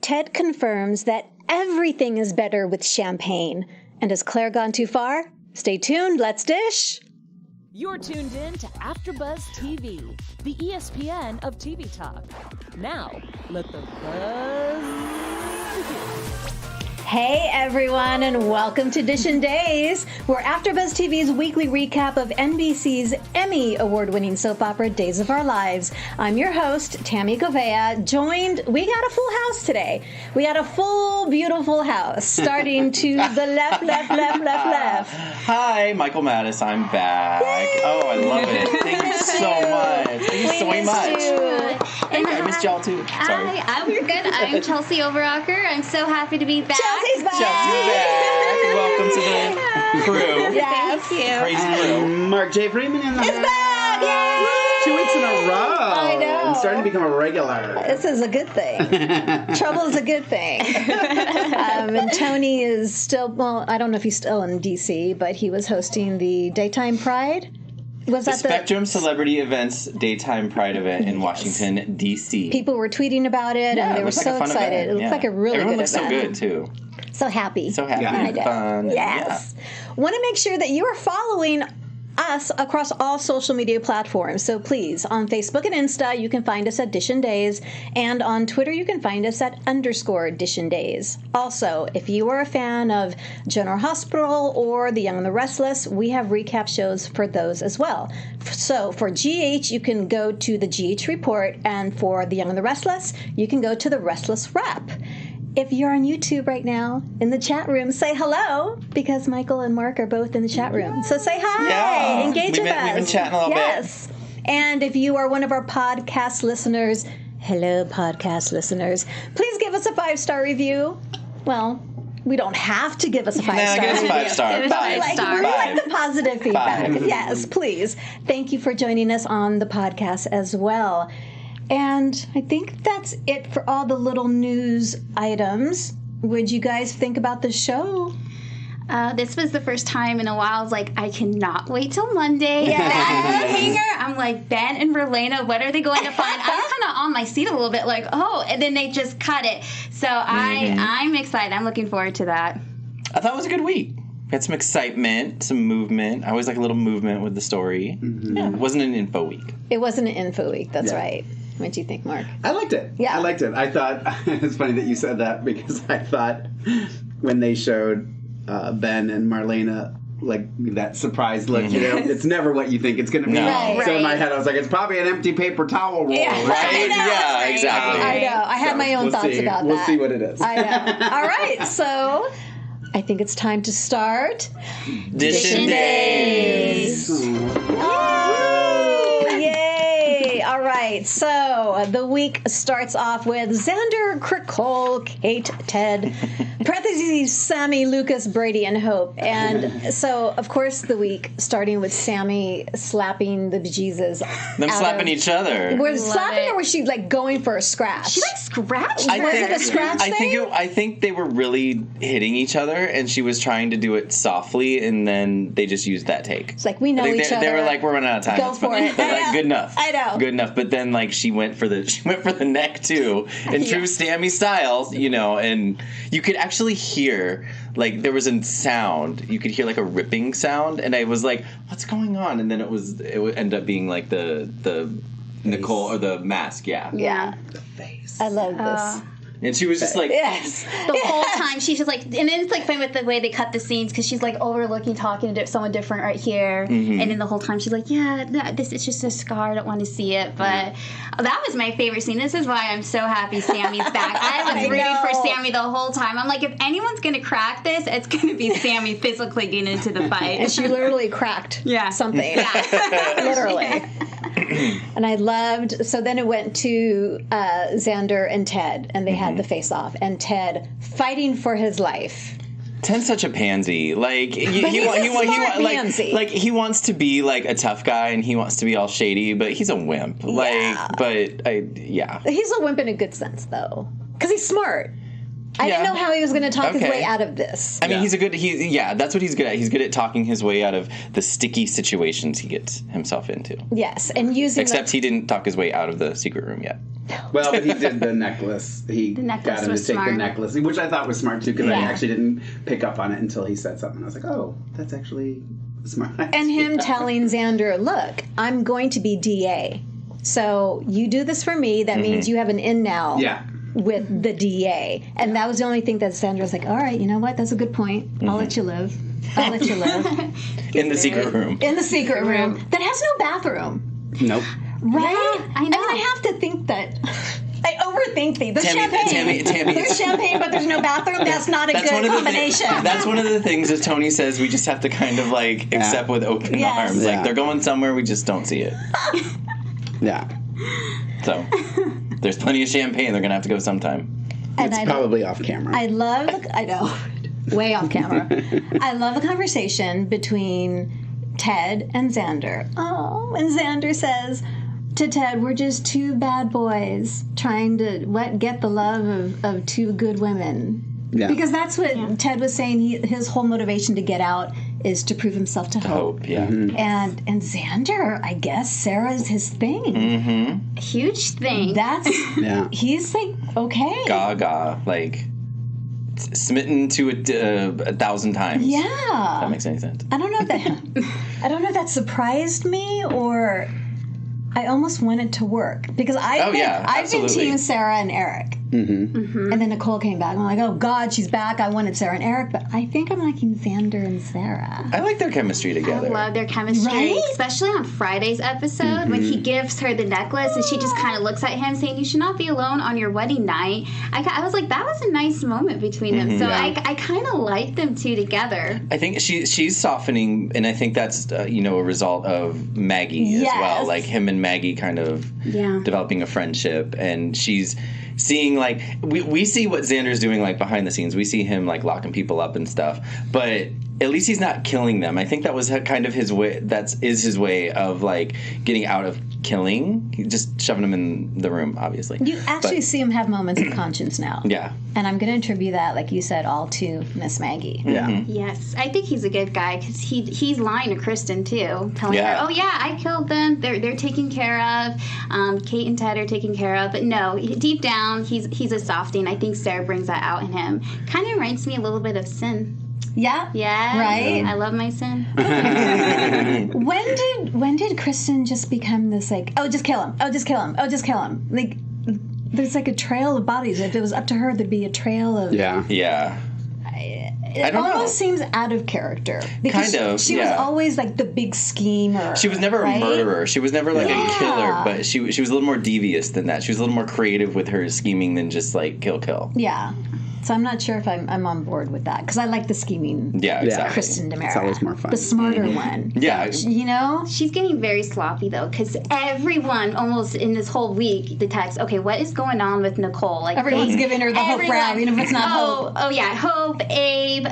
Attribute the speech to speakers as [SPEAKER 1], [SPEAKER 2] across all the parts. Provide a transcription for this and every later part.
[SPEAKER 1] Ted confirms that everything is better with champagne. And has Claire gone too far? Stay tuned, let's dish!
[SPEAKER 2] You're tuned in to AfterBuzz TV, the ESPN of TV talk. Now, let the buzz begin.
[SPEAKER 1] Hey everyone, and welcome to DISHIN Days. We're AfterBuzz TV's weekly recap of NBC's Emmy award-winning soap opera Days of Our Lives. I'm your host, Tami Goveia, we got a full house today. We got a full, beautiful house, starting to the left.
[SPEAKER 3] Hi, Michael Mattis, I'm back. Yay! Oh, I love it. Thank you so much. Thank you so much. Hey, I missed y'all too. Sorry.
[SPEAKER 4] Hi, you're good. I'm Chelsie Overocker. I'm so happy to be back.
[SPEAKER 1] Chelsea's back.
[SPEAKER 3] Welcome to the crew.
[SPEAKER 1] Yes.
[SPEAKER 4] Thank you.
[SPEAKER 3] Crazy crew.
[SPEAKER 5] Mark J. Freeman in the house.
[SPEAKER 1] Back! Yay!
[SPEAKER 5] 2 weeks in a row.
[SPEAKER 1] I know.
[SPEAKER 5] I'm starting to become a regular.
[SPEAKER 1] This is a good thing. Trouble is a good thing. And Tony is still, well, I don't know if he's still in D.C., but he was hosting the Daytime Pride. Was
[SPEAKER 3] The
[SPEAKER 1] that
[SPEAKER 3] Spectrum Celebrity Events Daytime Pride event in Washington, D.C.
[SPEAKER 1] People were tweeting about it, and they were so excited. It looked like a really
[SPEAKER 3] Everyone
[SPEAKER 1] good event.
[SPEAKER 3] Everyone looks so good, too.
[SPEAKER 1] So happy.
[SPEAKER 3] So happy.
[SPEAKER 5] Yeah.
[SPEAKER 3] And fun.
[SPEAKER 1] Yes. Want to make sure that you are following us across all social media platforms. So please, on Facebook and Insta, you can find us at DISHIN Days, and on Twitter, you can find us at _DISHIN Days. Also, if you are a fan of General Hospital or The Young and the Restless, we have recap shows for those as well. So for GH, you can go to the GH Report, and for The Young and the Restless, you can go to the Restless Wrap. If you're on YouTube right now, in the chat room, say hello, because Michael and Mark are both in the chat room. So say hi.
[SPEAKER 3] Yeah.
[SPEAKER 1] Engage with us.
[SPEAKER 3] We've been chatting a little bit.
[SPEAKER 1] Yes. And if you are one of our podcast listeners, hello, podcast listeners, please give us a 5-star review. Well, we don't have to give us a 5-star
[SPEAKER 3] give us
[SPEAKER 1] review.
[SPEAKER 3] 5-star.
[SPEAKER 4] Give us
[SPEAKER 1] But we like
[SPEAKER 4] 5-star.
[SPEAKER 1] we like the positive feedback.
[SPEAKER 3] 5.
[SPEAKER 1] Yes, please. Thank you for joining us on the podcast as well. And I think that's it for all the little news items. Would you guys think about the show?
[SPEAKER 4] This was the first time in a while I was like, I cannot wait till Monday. That cliffhanger. I'm like, Ben and Marlena, what are they going to find? I was kind of on my seat a little bit like, oh, and then they just cut it. So I'm excited. I'm looking forward to that.
[SPEAKER 3] I thought it was a good week. Had some excitement, some movement. I always like a little movement with the story. Mm-hmm. Yeah, it wasn't an info week.
[SPEAKER 1] It wasn't an info week. That's right. What do you think, Mark?
[SPEAKER 5] I liked it.
[SPEAKER 1] Yeah.
[SPEAKER 5] I liked it. I thought, it's funny that you said that, because I thought when they showed Ben and Marlena, like, that surprised look, you know, it's never what you think it's going to be.
[SPEAKER 3] No.
[SPEAKER 1] Right.
[SPEAKER 5] So in my head, I was like, it's probably an empty paper towel roll,
[SPEAKER 1] Yeah.
[SPEAKER 5] right?
[SPEAKER 1] I know.
[SPEAKER 3] Yeah, exactly.
[SPEAKER 1] I know. I had my own thoughts about that.
[SPEAKER 5] We'll see what it is.
[SPEAKER 1] I know. All right. So I think it's time to start
[SPEAKER 3] DISHIN Days.
[SPEAKER 1] Oh, yay! All right, so the week starts off with Xander, Crickle, Kate, Ted, parentheses, Sammy, Lucas, Brady, and Hope. And so, of course, the week starting with Sammy slapping the bejesus.
[SPEAKER 3] Them slapping each other.
[SPEAKER 1] Was slapping, or was she like going for a scratch?
[SPEAKER 4] She like scratched.
[SPEAKER 1] Was it a scratch thing?
[SPEAKER 3] I think they were really hitting each other, and she was trying to do it softly, and then they just used that take.
[SPEAKER 1] It's like, we know
[SPEAKER 3] I think
[SPEAKER 1] each other.
[SPEAKER 3] They were like, we're running out of time.
[SPEAKER 1] Go
[SPEAKER 3] It's
[SPEAKER 1] for
[SPEAKER 3] fine.
[SPEAKER 1] it.
[SPEAKER 3] They're
[SPEAKER 1] I
[SPEAKER 3] like,
[SPEAKER 1] know.
[SPEAKER 3] good enough.
[SPEAKER 1] I know.
[SPEAKER 3] Good enough. But then like she went for the neck too, in true Sammy style, you know, and you could actually hear, like, there was a sound. You could hear like a ripping sound, and I was like, what's going on? And then it would end up being like the Nicole, or the mask, yeah.
[SPEAKER 1] Yeah.
[SPEAKER 5] The face.
[SPEAKER 1] I love this.
[SPEAKER 3] And she was just like,
[SPEAKER 1] Yes.
[SPEAKER 4] The whole time she's just like, and then it's like funny with the way they cut the scenes, because she's like overlooking, talking to someone different right here, and then the whole time she's like, yeah, this is just a scar, I don't want to see it. But that was my favorite scene. This is why I'm so happy Sammy's back. I was rooting for Sammy the whole time. I'm like, if anyone's gonna crack this, it's gonna be Sammy physically getting into the fight.
[SPEAKER 1] And she literally cracked something.
[SPEAKER 4] Yeah.
[SPEAKER 1] Literally. And I loved, so then it went to Xander and Ted, and they had the face-off, and Ted fighting for his life.
[SPEAKER 3] Ted's such a pansy. Like he wants to be like a tough guy, and he wants to be all shady, but he's a wimp. Like,
[SPEAKER 1] Yeah.
[SPEAKER 3] but
[SPEAKER 1] He's a wimp in a good sense, though, because he's smart. I didn't know how he was going to talk his
[SPEAKER 3] Okay.
[SPEAKER 1] way out of this.
[SPEAKER 3] I mean, that's what he's good at. He's good at talking his way out of the sticky situations he gets himself into.
[SPEAKER 1] Yes, and using
[SPEAKER 3] Except he didn't talk his way out of the secret room yet.
[SPEAKER 5] Well, but he did the necklace. He
[SPEAKER 4] necklace
[SPEAKER 5] got him to
[SPEAKER 4] was
[SPEAKER 5] take
[SPEAKER 4] smart.
[SPEAKER 5] the necklace, which I thought was smart too, because I
[SPEAKER 1] Yeah.
[SPEAKER 5] actually didn't pick up on it until he said something. I was like, oh, that's actually a smart.
[SPEAKER 1] And him telling Xander, look, I'm going to be DA. So you do this for me. That means you have an in now
[SPEAKER 5] Yeah.
[SPEAKER 1] with the DA. And that was the only thing that Xander was like, all right, you know what? That's a good point. I'll let you live. I'll let you live.
[SPEAKER 3] In the secret room.
[SPEAKER 1] In the secret room that has no bathroom.
[SPEAKER 5] Nope.
[SPEAKER 1] Right?
[SPEAKER 4] Yeah, I know.
[SPEAKER 1] I have to think that. I overthink things. There's
[SPEAKER 3] Tammy-
[SPEAKER 1] champagne. There's champagne, but there's no bathroom. That's not a good combination.
[SPEAKER 3] That's one of the things that Tony says we just have to kind of like accept with open
[SPEAKER 1] Yes.
[SPEAKER 3] arms.
[SPEAKER 5] Yeah.
[SPEAKER 3] Like they're going somewhere, we just don't see it.
[SPEAKER 5] Yeah.
[SPEAKER 3] So there's plenty of champagne. They're gonna have to go sometime.
[SPEAKER 1] And
[SPEAKER 5] It's probably off camera.
[SPEAKER 1] I know, way off camera. I love a conversation between Ted and Xander. Oh, and Xander says to Ted, we're just two bad boys trying to get the love of two good women.
[SPEAKER 5] Yeah.
[SPEAKER 1] Because that's what Ted was saying. His whole motivation to get out is to prove himself to Hope.
[SPEAKER 3] Hope, yeah.
[SPEAKER 1] And Xander, I guess Sarah's his thing.
[SPEAKER 4] Huge thing.
[SPEAKER 1] That's
[SPEAKER 5] Yeah.
[SPEAKER 1] he's like, okay.
[SPEAKER 3] Gaga, like smitten to it 1,000 times.
[SPEAKER 1] Yeah.
[SPEAKER 3] If that makes any sense.
[SPEAKER 1] I don't know if that surprised me or I almost wanted to work because I've been
[SPEAKER 3] absolutely.
[SPEAKER 1] Team Sarah and Eric. And then Nicole came back. I'm like, oh God, she's back. I wanted Sarah and Eric, but I think I'm liking Xander and Sarah.
[SPEAKER 3] I like their chemistry together.
[SPEAKER 4] I love their chemistry,
[SPEAKER 1] Right?
[SPEAKER 4] especially on Friday's episode when he gives her the necklace and she just kind of looks at him saying, you should not be alone on your wedding night. I was like, that was a nice moment between them. So I kind of like them two together.
[SPEAKER 3] I think she's softening, and I think that's a result of Maggie as
[SPEAKER 1] Yes.
[SPEAKER 3] well. Like him and Maggie kind of developing a friendship, and she's seeing like we see what Xander's doing like behind the scenes. We see him like locking people up and stuff, but at least he's not killing them. I think that was kind of his way. Is his way of like getting out of killing. He just shoving them in the room, obviously.
[SPEAKER 1] You actually see him have moments of conscience now.
[SPEAKER 3] Yeah.
[SPEAKER 1] And I'm going to attribute that, like you said, all to Miss Maggie.
[SPEAKER 5] Yeah.
[SPEAKER 4] Yes, I think he's a good guy because he's lying to Kristen too, telling her, "Oh yeah, I killed them. They're taken care of. Kate and Ted are taken care of." But no, deep down, he's a softie, and I think Sarah brings that out in him. Kind of reminds me a little bit of Sin.
[SPEAKER 1] Yeah.
[SPEAKER 4] Yeah,
[SPEAKER 1] Right?
[SPEAKER 4] I love my Sin.
[SPEAKER 1] When did Kristen just become this like, oh, just kill him. Oh, just kill him. Oh, just kill him. Like, there's like a trail of bodies. If it was up to her, there'd be a trail of...
[SPEAKER 5] Yeah.
[SPEAKER 3] Yeah.
[SPEAKER 1] It
[SPEAKER 3] don't know.
[SPEAKER 1] almost seems out of character. Because
[SPEAKER 3] Kind of,
[SPEAKER 1] she was always like the big schemer.
[SPEAKER 3] She was never
[SPEAKER 1] right?
[SPEAKER 3] a murderer. She was never like
[SPEAKER 1] Yeah.
[SPEAKER 3] a killer, but she was a little more devious than that. She was a little more creative with her scheming than just like kill.
[SPEAKER 1] Yeah. So I'm not sure if I'm on board with that because I like the scheming
[SPEAKER 3] Yeah, exactly.
[SPEAKER 1] Kristen DeMera.
[SPEAKER 5] It's always more fun.
[SPEAKER 1] The smarter one.
[SPEAKER 3] Yeah.
[SPEAKER 1] You know?
[SPEAKER 4] She's getting very sloppy though, because everyone almost in this whole week the text, okay, what is going on with Nicole? Like
[SPEAKER 1] Everyone's giving her the Hope round, even if it's not Hope.
[SPEAKER 4] Oh yeah, Hope, Abe,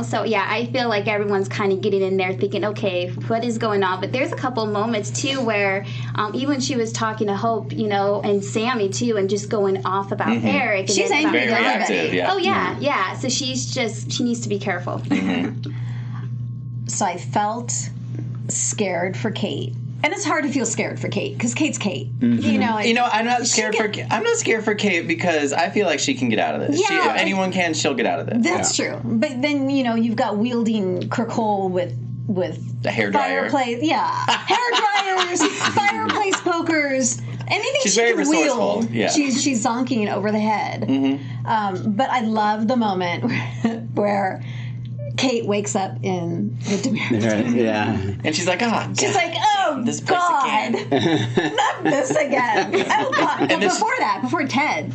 [SPEAKER 4] So yeah, I feel like everyone's kind of getting in there thinking, okay, what is going on? But there's a couple moments too where even she was talking to Hope, and Sammy too, and just going off about Eric. And
[SPEAKER 1] She's
[SPEAKER 4] then
[SPEAKER 1] angry
[SPEAKER 4] about
[SPEAKER 1] at
[SPEAKER 3] Very
[SPEAKER 1] everybody.
[SPEAKER 3] reactive, yeah.
[SPEAKER 4] Oh yeah. So she needs to be careful.
[SPEAKER 1] So I felt scared for Kate. And it's hard to feel scared for Kate because Kate's Kate.
[SPEAKER 3] I'm not scared I'm not scared for Kate because I feel like she can get out of this.
[SPEAKER 1] Yeah.
[SPEAKER 3] If anyone can, she'll get out of this.
[SPEAKER 1] That's true. But then, you've got wielding Kirkole with
[SPEAKER 3] The hairdryer.
[SPEAKER 1] fireplace. Yeah. Hair dryers, fireplace pokers. Anything
[SPEAKER 3] She's
[SPEAKER 1] she
[SPEAKER 3] very
[SPEAKER 1] can
[SPEAKER 3] resourceful,
[SPEAKER 1] wield,
[SPEAKER 3] yeah.
[SPEAKER 1] she's zonking over the head. But I love the moment where Kate wakes up in the DeMera.
[SPEAKER 5] Yeah.
[SPEAKER 3] And she's like,
[SPEAKER 1] She's like, oh,
[SPEAKER 3] This place
[SPEAKER 1] God.
[SPEAKER 3] again.
[SPEAKER 1] Not this again. Oh, God. But
[SPEAKER 3] this-
[SPEAKER 1] before Ted,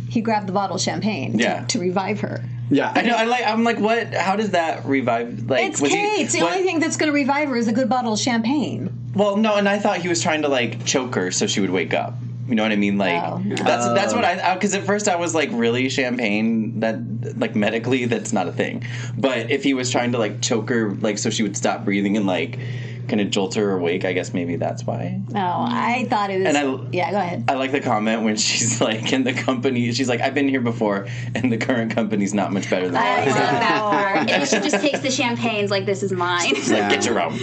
[SPEAKER 1] he grabbed the bottle of champagne to revive her.
[SPEAKER 5] Yeah.
[SPEAKER 3] I know. I'm like, what? How does that revive? Like,
[SPEAKER 1] It's Kate. The only thing that's going to revive her is a good bottle of champagne.
[SPEAKER 3] Well, no, and I thought he was trying to like choke her so she would wake up. You know what I mean? Like that's what I because at first I was like, really champagne? That like medically that's not a thing. But if he was trying to like choke her like so she would stop breathing and like kind of jolt her awake. I guess maybe that's why.
[SPEAKER 1] Oh, I thought it was.
[SPEAKER 3] And
[SPEAKER 1] yeah, go ahead.
[SPEAKER 3] I like the comment when she's like in the company. She's like, I've been here before, and the current company's not much better than
[SPEAKER 4] I
[SPEAKER 3] ours.
[SPEAKER 4] love that part. And then she just takes the champagnes like this is mine.
[SPEAKER 3] She's like, get your own.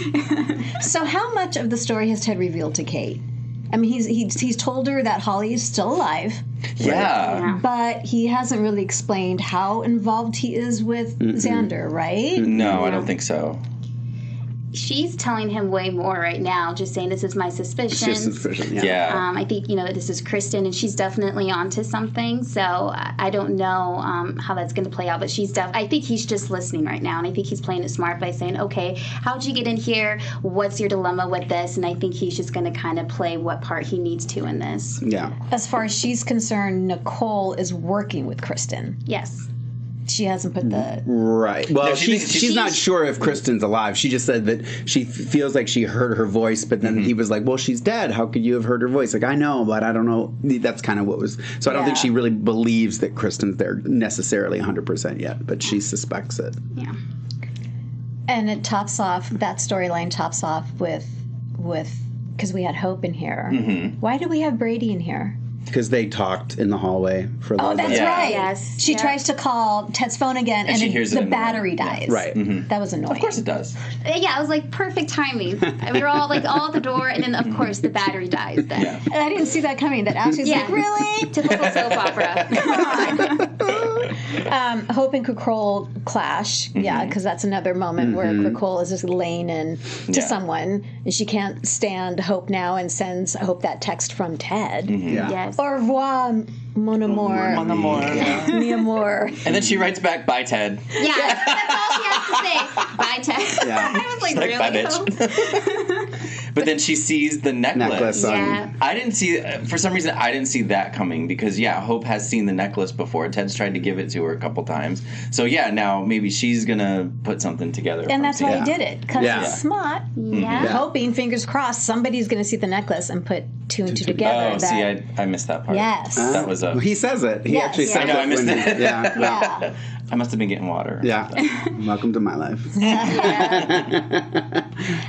[SPEAKER 1] So, how much of the story has Ted revealed to Kate? I mean, he's told her that Holly is still alive.
[SPEAKER 3] Yeah.
[SPEAKER 1] But he hasn't really explained how involved he is with Xander, right?
[SPEAKER 3] No, I don't think so.
[SPEAKER 4] She's telling him way more right now, just saying this is my suspicion.
[SPEAKER 5] It's just suspicion,
[SPEAKER 3] Yeah.
[SPEAKER 4] I think, this is Kristen, and she's definitely onto something. So I don't know how that's going to play out, but I think he's just listening right now, and I think he's playing it smart by saying, okay, how'd you get in here? What's your dilemma with this? And I think he's just going to kind of play what part he needs to in this.
[SPEAKER 5] Yeah.
[SPEAKER 1] As far as she's concerned, Nicole is working with Kristen.
[SPEAKER 4] Yes.
[SPEAKER 1] She hasn't put the...
[SPEAKER 5] Right. Well,
[SPEAKER 3] No,
[SPEAKER 5] she's not sure if Kristen's alive. She just said that she feels like she heard her voice, but then he was like, well, she's dead. How could you have heard her voice? Like, I know, but I don't know. That's kind of what was... So I don't think she really believes that Kristen's there necessarily 100% yet, but she suspects it.
[SPEAKER 4] Yeah.
[SPEAKER 1] And it tops off, that storyline tops off with because we had Hope in here. Why do we have Brady in here?
[SPEAKER 5] Because they talked in the hallway for a little
[SPEAKER 1] Oh, that's
[SPEAKER 5] bit.
[SPEAKER 3] Yeah.
[SPEAKER 1] right.
[SPEAKER 4] Yes.
[SPEAKER 1] She tries to call Ted's phone again, and
[SPEAKER 3] she hears it
[SPEAKER 1] the
[SPEAKER 3] in the
[SPEAKER 1] battery
[SPEAKER 3] room.
[SPEAKER 1] dies.
[SPEAKER 5] Right.
[SPEAKER 1] That was annoying.
[SPEAKER 3] Of course it does.
[SPEAKER 4] Yeah, it was like perfect timing. We were all like all at the door, and then of course the battery dies then.
[SPEAKER 3] Yeah.
[SPEAKER 1] And I didn't see that coming. That Ashley's
[SPEAKER 4] Yeah.
[SPEAKER 1] like, really?
[SPEAKER 4] Typical soap opera.
[SPEAKER 1] Hope and Kroll clash. Yeah, because that's another moment where Kroll is just laying in to
[SPEAKER 3] Yeah.
[SPEAKER 1] someone, and she can't stand Hope now and sends Hope that text from Ted.
[SPEAKER 5] Yeah.
[SPEAKER 4] Yes.
[SPEAKER 1] Au revoir, mon amour.
[SPEAKER 3] Mon amour.
[SPEAKER 1] Mi amour.
[SPEAKER 3] And then she writes back, bye, Ted.
[SPEAKER 4] Yeah, that's all she has to say. Bye, Ted.
[SPEAKER 5] Yeah.
[SPEAKER 4] I was like,
[SPEAKER 3] Like,
[SPEAKER 4] really?
[SPEAKER 3] bye, bitch. But then she sees the necklace.
[SPEAKER 4] Yeah.
[SPEAKER 3] I didn't see, for some reason, I didn't see that coming because, Hope has seen the necklace before. Ted's tried to give it to her a couple times. So, now maybe she's going to put something together.
[SPEAKER 1] And that's why
[SPEAKER 5] Yeah.
[SPEAKER 1] he did it, because
[SPEAKER 5] Yeah.
[SPEAKER 1] he's smart.
[SPEAKER 4] Yeah.
[SPEAKER 1] Hoping, fingers crossed, somebody's going to see the necklace and put two and two together.
[SPEAKER 3] Oh, see, I missed that part.
[SPEAKER 1] Yes.
[SPEAKER 3] That was
[SPEAKER 5] Well, he says it. He
[SPEAKER 1] Yes.
[SPEAKER 5] actually
[SPEAKER 1] Yeah.
[SPEAKER 5] says
[SPEAKER 3] I know,
[SPEAKER 5] it.
[SPEAKER 3] I missed
[SPEAKER 5] when-
[SPEAKER 3] it.
[SPEAKER 5] Yeah.
[SPEAKER 1] Yeah.
[SPEAKER 3] I must have been getting water.
[SPEAKER 5] Yeah. Welcome to my life.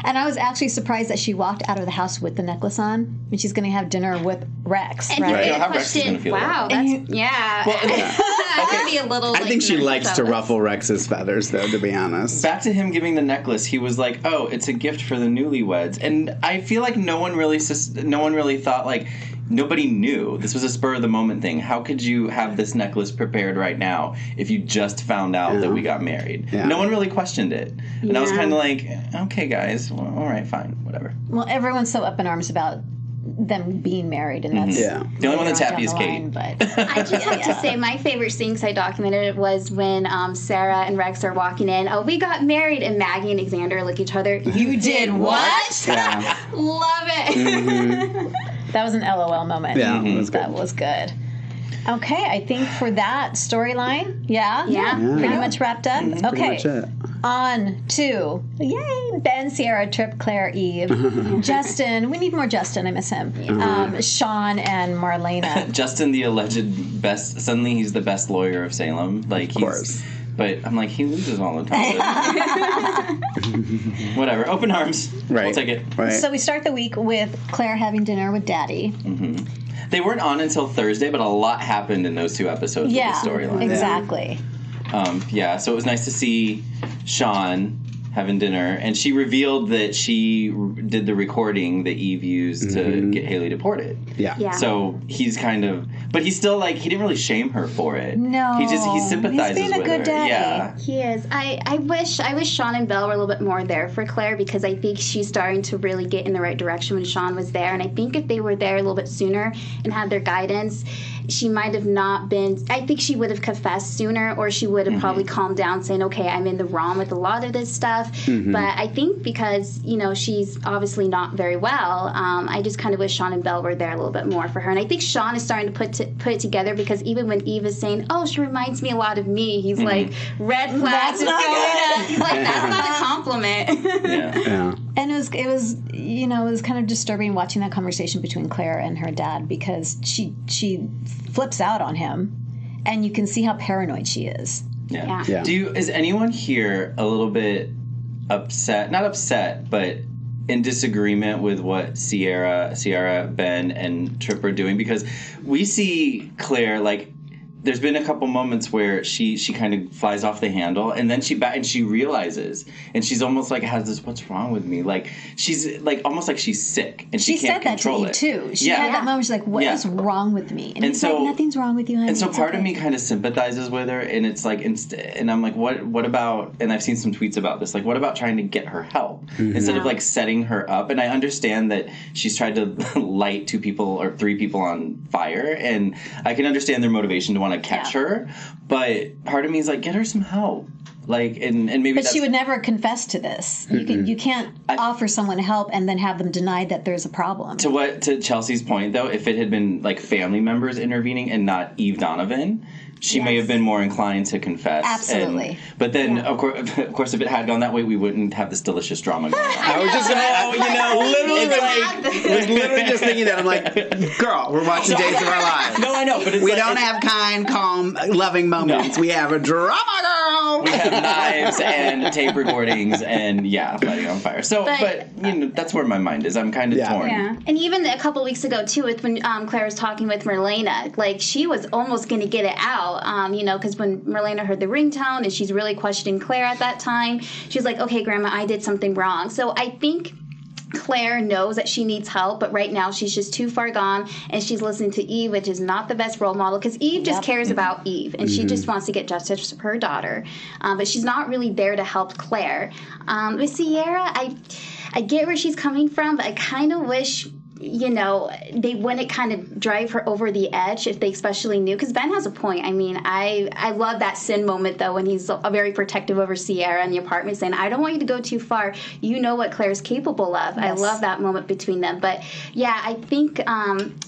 [SPEAKER 1] And I was actually surprised that she walked out of the house with the necklace on, and she's going to have dinner with Rex,
[SPEAKER 4] And
[SPEAKER 1] right?
[SPEAKER 4] he
[SPEAKER 3] How Rex is
[SPEAKER 4] questioned,
[SPEAKER 3] gonna feel
[SPEAKER 4] wow,
[SPEAKER 3] about
[SPEAKER 4] that's, that would be a little,
[SPEAKER 5] I think she likes to
[SPEAKER 4] nervous.
[SPEAKER 5] ruffle Rex's feathers, though, to be honest.
[SPEAKER 3] Back to him giving the necklace, he was like, "Oh, it's a gift for the newlyweds," and I feel like no one really thought like. Nobody knew. This was a spur of the moment thing. How could you have this necklace prepared right now if you just found out that we got married?
[SPEAKER 5] Yeah.
[SPEAKER 3] No one really questioned it. And I was
[SPEAKER 4] Yeah.
[SPEAKER 3] kind of like, okay, guys, well, all right, fine, whatever.
[SPEAKER 1] Well, everyone's so up in arms about them being married, and that's
[SPEAKER 5] Yeah.
[SPEAKER 3] The only one that's
[SPEAKER 1] later
[SPEAKER 3] happy is
[SPEAKER 1] down the
[SPEAKER 3] Kate.
[SPEAKER 1] line, but
[SPEAKER 4] I just have to say, my favorite scene, because I documented it, was when Sarah and Rex are walking in. Oh, we got married, and Maggie and Xander look at each other. You did what?
[SPEAKER 5] Yeah.
[SPEAKER 4] Love it.
[SPEAKER 1] that was an LOL moment.
[SPEAKER 5] Yeah, it was good.
[SPEAKER 1] That was good. Okay, I think for that storyline,
[SPEAKER 4] Yeah.
[SPEAKER 1] pretty much wrapped up.
[SPEAKER 5] Pretty
[SPEAKER 1] Okay,
[SPEAKER 5] much it.
[SPEAKER 1] on to Ben, Sierra, Trip, Claire, Eve, Justin. We need more Justin. I miss him. Sean and Marlena.
[SPEAKER 3] Justin, the alleged best. Suddenly, he's the best lawyer of Salem. Like,
[SPEAKER 5] Of course.
[SPEAKER 3] But I'm like, he loses all the time. Whatever. Open arms.
[SPEAKER 5] Right.
[SPEAKER 3] We'll take it.
[SPEAKER 5] Right.
[SPEAKER 1] So we start the week with Claire having dinner with Daddy.
[SPEAKER 3] They weren't on until Thursday, but a lot happened in those two episodes
[SPEAKER 1] Yeah,
[SPEAKER 3] with the storyline.
[SPEAKER 1] exactly.
[SPEAKER 3] So it was nice to see Sean having dinner, and she revealed that she did the recording that Eve used to get Haley deported.
[SPEAKER 5] Yeah.
[SPEAKER 4] Yeah.
[SPEAKER 3] So he's kind of, but he's still like, he didn't really shame her for it.
[SPEAKER 1] No.
[SPEAKER 3] he sympathizes
[SPEAKER 1] He's being a
[SPEAKER 3] with
[SPEAKER 1] good
[SPEAKER 3] her.
[SPEAKER 1] daddy.
[SPEAKER 3] Yeah.
[SPEAKER 4] He is. I wish Sean and Belle were a little bit more there for Claire, because I think she's starting to really get in the right direction when Sean was there. And I think if they were there a little bit sooner and had their guidance, she might have not been. I think she would have confessed sooner, or she would have probably calmed down, saying, "Okay, I'm in the wrong with a lot of this stuff." But I think because she's obviously not very well, I just kind of wish Sean and Belle were there a little bit more for her. And I think Sean is starting to put it together, because even when Eve is saying, "Oh, she reminds me a lot of me," he's like, "Red flags is going up." He's like, "That's not a compliment."
[SPEAKER 3] Yeah.
[SPEAKER 5] Yeah.
[SPEAKER 1] And it was kind of disturbing watching that conversation between Claire and her dad, because she flips out on him, and you can see how paranoid she is.
[SPEAKER 3] Yeah.
[SPEAKER 5] Yeah.
[SPEAKER 3] Is anyone here a little bit upset? Not upset, but in disagreement with what Sierra, Ben, and Trip are doing, because we see Claire, like, there's been a couple moments where she kind of flies off the handle, and then she realizes, and she's almost like has this, what's wrong with me? Like, she's like almost like she's sick, and she can't control it.
[SPEAKER 1] She said that to Eve too. She had that moment. She's like, "What is wrong with me?" And he's like, "Nothing's wrong with you, honey."
[SPEAKER 3] And so
[SPEAKER 1] it's
[SPEAKER 3] part
[SPEAKER 1] okay.
[SPEAKER 3] of me kind of sympathizes with her, and it's like, and I'm like, what about? And I've seen some tweets about this. Like, what about trying to get her help instead of like setting her up? And I understand that she's tried to light 2 people or 3 people on fire, and I can understand their motivation to want to catch her, but part of me is like, get her some help. Like, and maybe
[SPEAKER 1] But she would never confess to this. You can't offer someone help and then have them deny that there's a problem.
[SPEAKER 3] To Chelsea's point, though, if it had been like family members intervening and not Eve Donovan, she may have been more inclined to confess.
[SPEAKER 1] Absolutely.
[SPEAKER 3] But then, of course, if it had gone that way, we wouldn't have this delicious drama going on.
[SPEAKER 5] I was just literally just thinking that. I'm like, girl, we're watching Days of Our Lives.
[SPEAKER 3] No, I know, but it's
[SPEAKER 5] we don't have kind, calm, loving moments.
[SPEAKER 3] No.
[SPEAKER 5] We have a drama, girl.
[SPEAKER 3] We have knives and tape recordings and lighting on fire. So, but that's where my mind is. I'm kind of torn.
[SPEAKER 4] Yeah, and even a couple weeks ago too, with when Claire was talking with Marlena, like she was almost going to get it out, because when Marlena heard the ringtone and she's really questioning Claire at that time, she's like, "Okay, Grandma, I did something wrong." So I think Claire knows that she needs help, but right now she's just too far gone, and she's listening to Eve, which is not the best role model, because Eve just cares about Eve, and she just wants to get justice for her daughter, but she's not really there to help Claire. With Sierra, I get where she's coming from, but I kind of wish they wouldn't kind of drive her over the edge if they especially knew, because Ben has a point. I mean, I love that sin moment, though, when he's very protective over Sierra in the apartment, saying, "I don't want you to go too far. You know what Claire's capable of." Yes. I love that moment between them. But, yeah, I think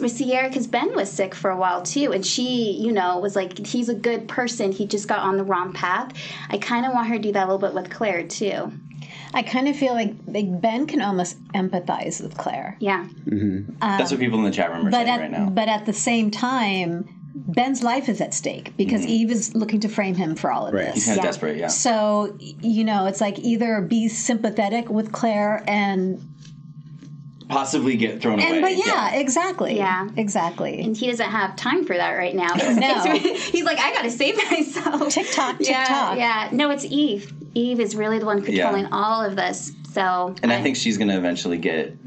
[SPEAKER 4] with Sierra, because Ben was sick for a while, too, and she, was like, he's a good person. He just got on the wrong path. I kind of want her to do that a little bit with Claire, too.
[SPEAKER 1] I kind of feel like Ben can almost empathize with Claire.
[SPEAKER 4] Yeah.
[SPEAKER 3] That's what people in the chat room are saying right now.
[SPEAKER 1] But at the same time, Ben's life is at stake because Eve is looking to frame him for all of this.
[SPEAKER 3] He's kind of desperate, yeah.
[SPEAKER 1] So, it's like either be sympathetic with Claire and
[SPEAKER 3] possibly get thrown away.
[SPEAKER 1] But exactly.
[SPEAKER 4] Yeah.
[SPEAKER 1] Exactly.
[SPEAKER 4] And he doesn't have time for that right now.
[SPEAKER 1] No.
[SPEAKER 4] He's like, I got to save myself.
[SPEAKER 1] TikTok.
[SPEAKER 4] Yeah. No, it's Eve. Eve is really the one controlling all of this. So,
[SPEAKER 3] and I think she's going to eventually get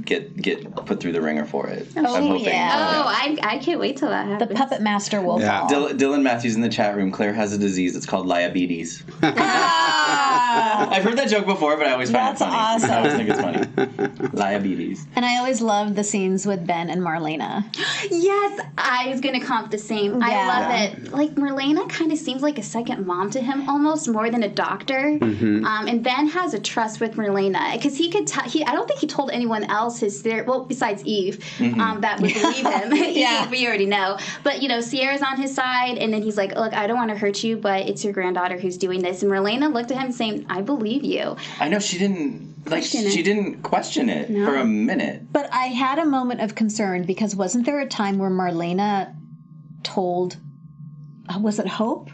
[SPEAKER 3] put through the ringer for it. I'm hoping.
[SPEAKER 1] Yeah.
[SPEAKER 4] I can't wait till that happens.
[SPEAKER 1] The puppet master will fall.
[SPEAKER 3] Dylan Matthews in the chat room. Claire has a disease. It's called diabetes. I've heard that joke before, but I always find it funny.
[SPEAKER 1] That's awesome.
[SPEAKER 3] I always think it's funny. Diabetes.
[SPEAKER 1] And I always love the scenes with Ben and Marlena.
[SPEAKER 4] Yes, I was going to comp the same. I love it. Like, Marlena kind of seems like a second mom to him, almost more than a doctor. And Ben has a trust with Marlena because he could tell. I don't think he told anyone else his theory. Well, besides Eve, that would believe him. Eve, we already know. But Sierra's on his side, and then he's like, "Look, I don't want to hurt you, but it's your granddaughter who's doing this." And Marlena looked at him saying, "I believe you."
[SPEAKER 3] I know she didn't didn't question it for a minute.
[SPEAKER 1] But I had a moment of concern because wasn't there a time where Marlena told, was it Hope?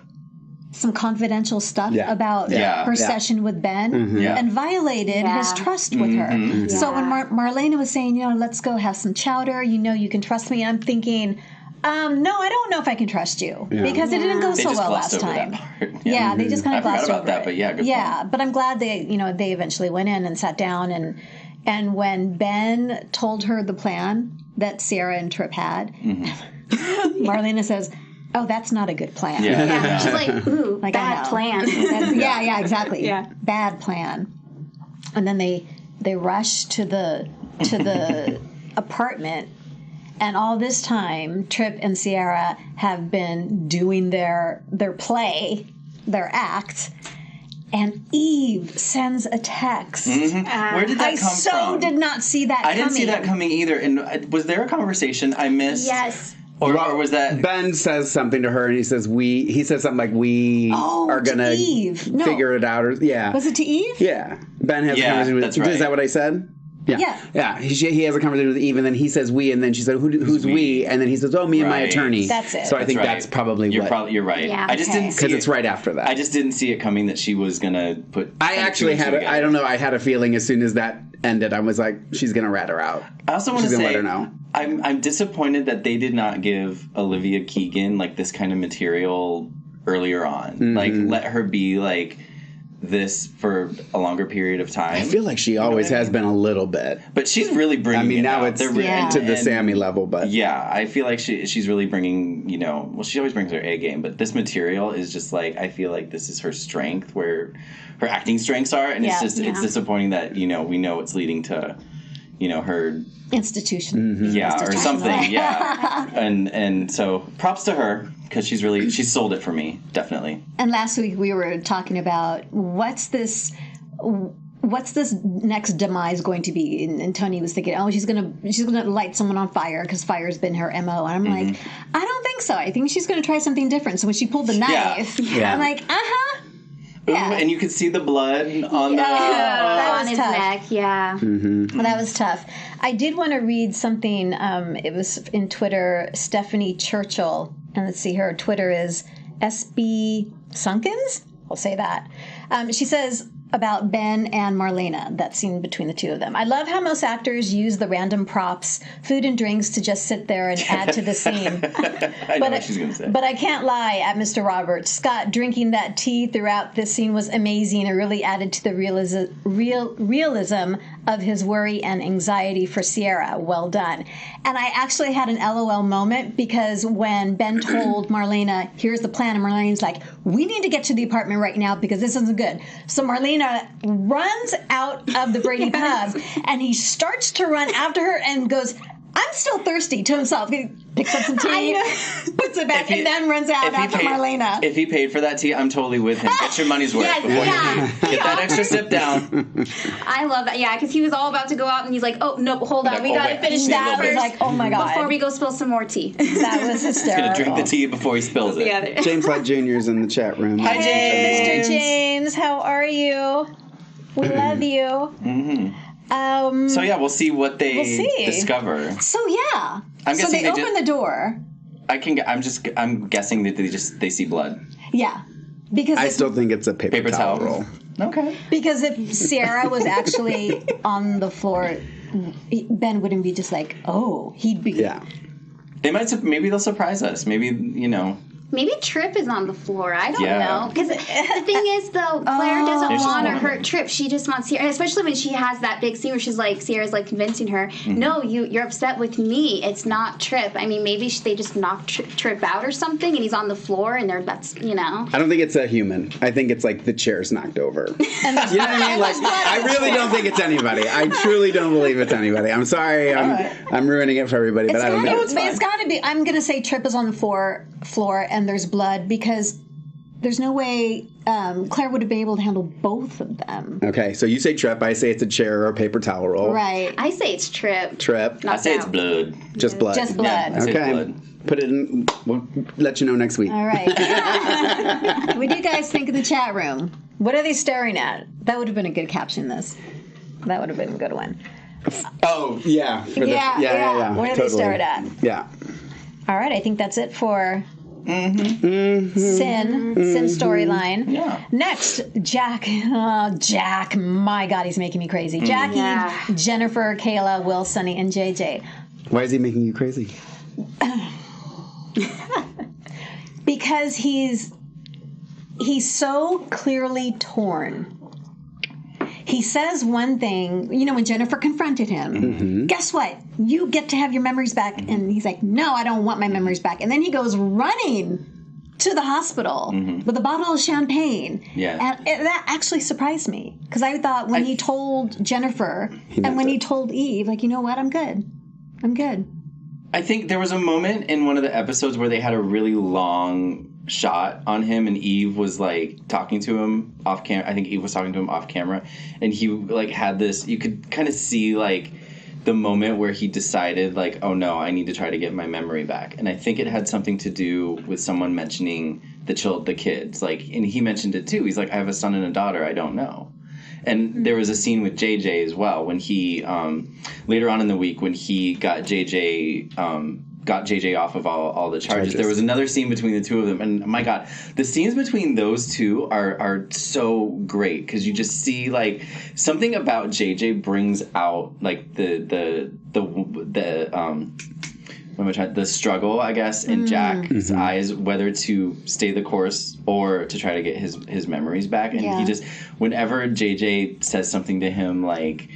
[SPEAKER 1] Some confidential stuff about her session with Ben and violated his trust with her. So when Marlena was saying, let's go have some chowder, you can trust me, I'm thinking, no, I don't know if I can trust you because it didn't go so well last time. They just kind of glossed over
[SPEAKER 3] that, but good point.
[SPEAKER 1] But I'm glad they eventually went in and sat down and when Ben told her the plan that Sierra and Trip had, Marlena says, "Oh, that's not a good plan."
[SPEAKER 4] Yeah. She's like, "Ooh, bad plan."
[SPEAKER 1] Exactly. Yeah. Bad plan. And then they rush to the apartment, and all this time, Trip and Sierra have been doing their play, their act. And Eve sends a text.
[SPEAKER 3] Where did that come from?
[SPEAKER 1] I did not see that coming.
[SPEAKER 3] I didn't see that coming either. And was there a conversation I missed?
[SPEAKER 4] Yes.
[SPEAKER 3] Or was that
[SPEAKER 5] Ben says something to her, and he says something like we are gonna figure it out, or
[SPEAKER 1] was it to Eve?
[SPEAKER 5] Yeah, Ben has a conversation with.
[SPEAKER 3] That's right.
[SPEAKER 5] Is that what I said? Yeah. He has a conversation with Eve, and then he says we, and then she said, who's we? And then he says, oh, me and my attorney.
[SPEAKER 1] That's it.
[SPEAKER 5] So I think that's probably
[SPEAKER 3] you're right.
[SPEAKER 4] Yeah.
[SPEAKER 3] I just didn't see
[SPEAKER 5] because it's right after that.
[SPEAKER 3] I just didn't see it coming that she was gonna put.
[SPEAKER 5] I actually I don't know. I had a feeling as soon as that ended, I was like, she's gonna rat her out.
[SPEAKER 3] I also want to say,
[SPEAKER 5] let her know.
[SPEAKER 3] I'm disappointed that they did not give Olivia Keegan like this kind of material earlier on.
[SPEAKER 5] Mm-hmm.
[SPEAKER 3] Like, let her be like this for a longer period of time.
[SPEAKER 5] I feel like she always has been a little bit.
[SPEAKER 3] But she's really bringing. I mean,
[SPEAKER 5] now
[SPEAKER 3] out.
[SPEAKER 5] it's to the Sammy level, but
[SPEAKER 3] yeah, I feel like she's really bringing. Well, she always brings her A game, but this material is just like, I feel like this is her strength, where her acting strengths are, and it's disappointing that we know it's leading to, her
[SPEAKER 1] institution,
[SPEAKER 3] or something, and so props to her. Because she's sold it for me, definitely.
[SPEAKER 1] And last week we were talking about what's this next demise going to be, and Tony was thinking, she's gonna light someone on fire because fire's been her MO, and I'm like, I don't think so. I think she's gonna try something different. So when she pulled the knife, I'm like, yeah.
[SPEAKER 3] And you could see the blood on
[SPEAKER 4] on his
[SPEAKER 1] tough.
[SPEAKER 4] neck. Yeah.
[SPEAKER 1] Well, that was tough. I did want to read something. It was in Twitter. Stephanie Churchill, and let's see, her Twitter is SB Sunkins. I'll say that. She says about Ben and Marlena, that scene between the two of them. I love how most actors use the random props, food and drinks, to just sit there and add to the scene.
[SPEAKER 3] I know what she's going to say.
[SPEAKER 1] But I can't lie at Mr. Roberts. Scott drinking that tea throughout this scene was amazing. It really added to the realism of his worry and anxiety for Sierra. Well done. And I actually had an LOL moment because when Ben told Marlena, here's the plan, and Marlena's like, we need to get to the apartment right now because this isn't good. So Marlena runs out of the Brady pub, and he starts to run after her and goes, I'm still thirsty, to himself. He picks up some tea, puts it back, and then runs out after Marlena.
[SPEAKER 3] If he paid for that tea, I'm totally with him. Get your money's worth before you leave. Get that extra sip down.
[SPEAKER 4] I love that. Yeah, because he was all about to go out, and he's like, oh, no, hold on. We got to finish that first.
[SPEAKER 1] Like, oh, my God.
[SPEAKER 4] Before we go spill some more tea.
[SPEAKER 1] That was hysterical.
[SPEAKER 3] He's going to drink the tea before he spills it.
[SPEAKER 5] James Lott Jr.'s in the chat room.
[SPEAKER 3] Hi, James.
[SPEAKER 1] Mr. James, how are you? We love you.
[SPEAKER 3] Mm-hmm. So yeah, we'll see what they discover.
[SPEAKER 1] So yeah,
[SPEAKER 3] I'm guessing
[SPEAKER 1] they open the door.
[SPEAKER 3] I'm guessing that they see blood.
[SPEAKER 1] Yeah, because
[SPEAKER 5] I still think it's a paper towel roll.
[SPEAKER 3] Okay.
[SPEAKER 1] Because if Sierra was actually on the floor, Ben wouldn't be just like, he'd be.
[SPEAKER 5] Yeah.
[SPEAKER 3] Maybe they'll surprise us. Maybe
[SPEAKER 4] Maybe Tripp is on the floor. I don't know. Because the thing is, though, Claire doesn't want to hurt Tripp. She just wants Sierra, especially when she has that big scene where she's like, Sierra's like convincing her, no, you're upset with me. It's not Tripp. I mean, maybe they just knocked Tripp out or something, and he's on the floor, and that's. I
[SPEAKER 5] don't think it's a human. I think it's like the chair's knocked over. You know what I mean? Like, I really don't think it's anybody. I truly don't believe it's anybody. I'm sorry. I'm ruining it for everybody, but I don't know.
[SPEAKER 1] It's got to be. I'm going to say Tripp is on the floor, and there's blood, because there's no way Claire would have been able to handle both of them.
[SPEAKER 5] Okay, so you say Tripp. I say it's a chair or a paper towel roll.
[SPEAKER 1] Right.
[SPEAKER 4] I say it's Tripp.
[SPEAKER 3] I say it's blood.
[SPEAKER 5] Just blood.
[SPEAKER 1] Just blood.
[SPEAKER 3] Yeah,
[SPEAKER 5] okay.
[SPEAKER 3] Blood.
[SPEAKER 5] Put it in. We'll let you know next week.
[SPEAKER 1] All right. What do you guys think in the chat room? What are they staring at? That would have been a good caption. That would have been a good one.
[SPEAKER 5] Oh yeah. Yeah.
[SPEAKER 1] What are they staring at?
[SPEAKER 5] Yeah.
[SPEAKER 1] All right, I think that's it for Sin storyline.
[SPEAKER 3] Yeah.
[SPEAKER 1] Next, Jack. Jack, my God, he's making me crazy. Jackie, Jennifer, Kayla, Will, Sunny, and JJ.
[SPEAKER 5] Why is he making you crazy?
[SPEAKER 1] Because he's so clearly torn. He says one thing, when Jennifer confronted him, guess what? You get to have your memories back. And he's like, no, I don't want my memories back. And then he goes running to the hospital with a bottle of champagne.
[SPEAKER 3] Yeah.
[SPEAKER 1] And that actually surprised me. Because I thought when he told Jennifer and when he told Eve, like, you know what? I'm good.
[SPEAKER 3] I think there was a moment in one of the episodes where they had a really long shot on him, and Eve was like talking to him off camera. I think Eve was talking to him off camera, and he like had this. You could kind of see like the moment where he decided like, oh no, I need to try to get my memory back. And I think it had something to do with someone mentioning the kids. Like, and he mentioned it too. He's like, I have a son and a daughter. I don't know. And there was a scene with JJ as well when he later on in the week when he got JJ off of all the charges. There was another scene between the two of them, and my God, the scenes between those two are so great because you just see like something about JJ brings out like the struggle, I guess, in Jack's eyes, whether to stay the course or to try to get his memories back. And he just, whenever JJ says something to him like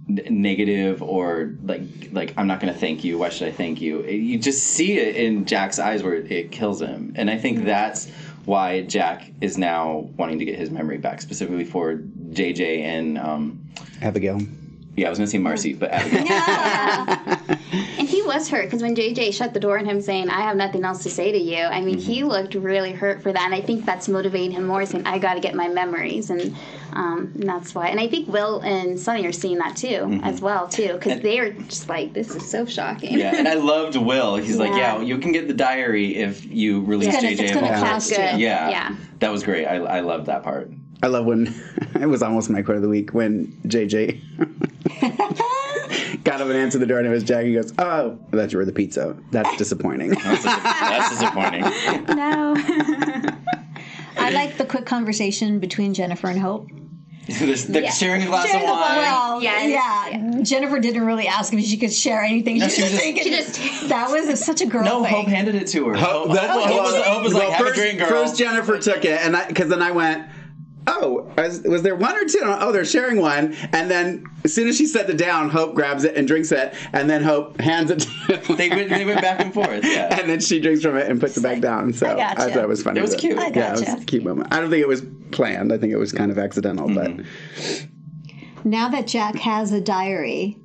[SPEAKER 3] negative or like I'm not going to thank you, why should I thank you? You just see it in Jack's eyes where it kills him. And I think that's why Jack is now wanting to get his memory back, specifically for JJ and
[SPEAKER 5] Abigail.
[SPEAKER 3] Yeah, I was going to say Marcy, but Abigail.
[SPEAKER 4] And he was hurt because when JJ shut the door on him saying, I have nothing else to say to you, I mean, he looked really hurt for that. And I think that's motivating him more, saying, I got to get my memories. And that's why. And I think Will and Sonny are seeing that, too, as well, too, because they are just like, this is so shocking.
[SPEAKER 3] Yeah, and I loved Will. He's like, yeah, you can get the diary if you release JJ.
[SPEAKER 1] It's going to cost you.
[SPEAKER 3] Yeah, that was great. I loved that part.
[SPEAKER 5] I love when, it was almost my quote of the week, when JJ got up and answered the door and it was Jack. He goes, oh, I thought you were the pizza. That's disappointing.
[SPEAKER 3] That's disappointing.
[SPEAKER 4] No.
[SPEAKER 1] I like the quick conversation between Jennifer and Hope.
[SPEAKER 3] The sharing a glass of wine.
[SPEAKER 1] Well, yeah. Jennifer didn't really ask if she could share anything.
[SPEAKER 3] No,
[SPEAKER 1] she just that was such a girl thing.
[SPEAKER 3] Hope handed it to her. Hope was like, have a drink, girl.
[SPEAKER 5] First Jennifer took it, and because then I went, oh, was there one or two? Oh, they're sharing one. And then as soon as she set it down, Hope grabs it and drinks it. And then Hope hands it to him.
[SPEAKER 3] They went back and forth, yeah.
[SPEAKER 5] And then she drinks from it and puts it back down. So I thought it was funny.
[SPEAKER 3] It was cute.
[SPEAKER 5] Yeah, it was a cute moment. I don't think it was planned. I think it was kind of accidental. But
[SPEAKER 1] now that Jack has a diary,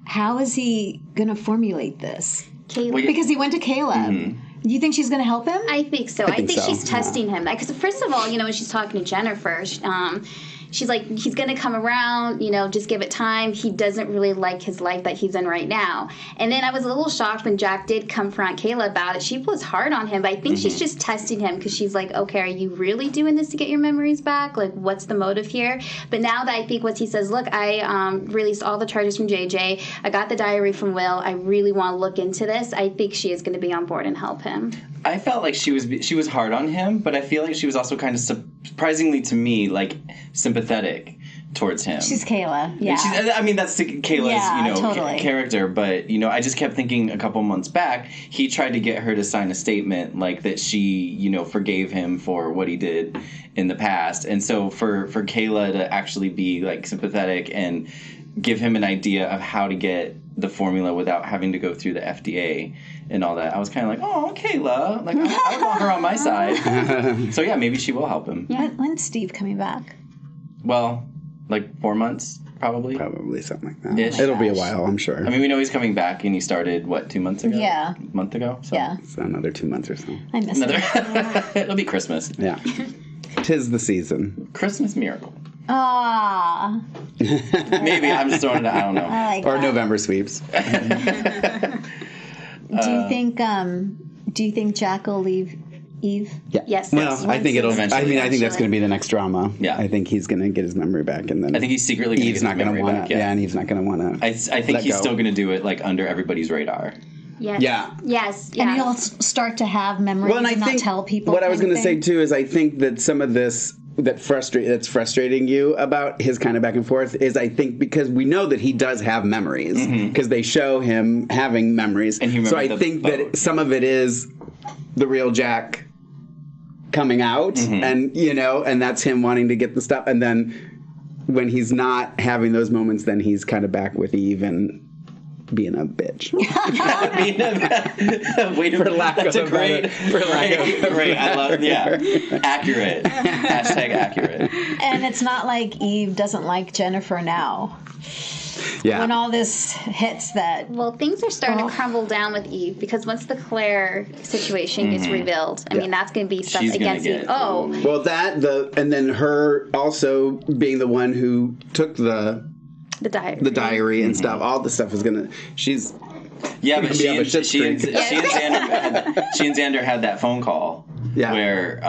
[SPEAKER 1] how is he going to formulate this?
[SPEAKER 4] Caleb.
[SPEAKER 1] Because he went to Caleb. Do you think she's going to help him?
[SPEAKER 4] I think so. I think she's testing him. Because first of all, when she's talking to Jennifer, she's like, he's going to come around, just give it time. He doesn't really like his life that he's in right now. And then I was a little shocked when Jack did confront Kayla about it. She was hard on him, but I think she's just testing him because she's like, okay, are you really doing this to get your memories back? Like, what's the motive here? But now that I think what he says, look, I released all the charges from JJ. I got the diary from Will. I really want to look into this. I think she is going to be on board and help him.
[SPEAKER 3] I felt like she was hard on him, but I feel like she was also kind of surprisingly to me like sympathetic towards him.
[SPEAKER 1] She's Kayla. Yeah.
[SPEAKER 3] That's Kayla's
[SPEAKER 1] totally.
[SPEAKER 3] Character, but I just kept thinking a couple months back he tried to get her to sign a statement like that she forgave him for what he did in the past, and so for Kayla to actually be like sympathetic and give him an idea of how to get the formula without having to go through the FDA and all that. I was kind of like, oh, Kayla. Like, I want her on my side. So, yeah, maybe she will help him.
[SPEAKER 1] Yeah. When's Steve coming back?
[SPEAKER 3] Well, like 4 months, probably.
[SPEAKER 5] Probably something like that.
[SPEAKER 3] Ish.
[SPEAKER 5] It'll be a while, I'm sure.
[SPEAKER 3] I mean, we know he's coming back, and he started, 2 months ago?
[SPEAKER 1] Yeah.
[SPEAKER 3] A month ago? So.
[SPEAKER 1] Yeah.
[SPEAKER 5] So another 2 months or so.
[SPEAKER 1] I miss it.
[SPEAKER 3] It'll be Christmas.
[SPEAKER 5] Yeah. 'Tis the season.
[SPEAKER 3] Christmas miracle.
[SPEAKER 1] Ah.
[SPEAKER 3] Maybe. I'm just throwing it out. I don't know.
[SPEAKER 1] I like
[SPEAKER 5] or
[SPEAKER 1] that.
[SPEAKER 5] November sweeps.
[SPEAKER 1] Do you think Jack will leave Eve?
[SPEAKER 5] Yeah.
[SPEAKER 4] Yes.
[SPEAKER 5] Well, I think
[SPEAKER 3] Eventually.
[SPEAKER 5] I think that's going to be the next drama.
[SPEAKER 3] Yeah.
[SPEAKER 5] I think he's going to get his memory back, and then
[SPEAKER 3] I think he's secretly going to get his memory back.
[SPEAKER 5] Yeah, and Eve's not going to want to.
[SPEAKER 3] I think he's still going to do it like under everybody's radar.
[SPEAKER 4] Yes.
[SPEAKER 5] Yeah.
[SPEAKER 4] Yes.
[SPEAKER 1] And he'll start to have memories and not tell people.
[SPEAKER 5] What I was going to say too is I think that some of this that's frustrating you about his kind of back and forth is I think because we know that he does have memories because they show him having memories. And so I think that some of it is the real Jack coming out and and that's him wanting to get the stuff, and then when he's not having those moments, then he's kind of back with Eve and being a bitch. That's a great.
[SPEAKER 3] I love. Yeah, accurate. #accurate.
[SPEAKER 1] And it's not like Eve doesn't like Jennifer now.
[SPEAKER 5] Yeah.
[SPEAKER 1] When all this hits that.
[SPEAKER 4] Well, things are starting to crumble down with Eve because once the Claire situation gets revealed, I mean, that's going to be stuff against Eve. Oh.
[SPEAKER 5] Well, and then her also being the one who took the diary and stuff. All the stuff is gonna. She's.
[SPEAKER 3] Yeah, but she and Xander had that phone call.
[SPEAKER 5] Yeah.
[SPEAKER 3] Where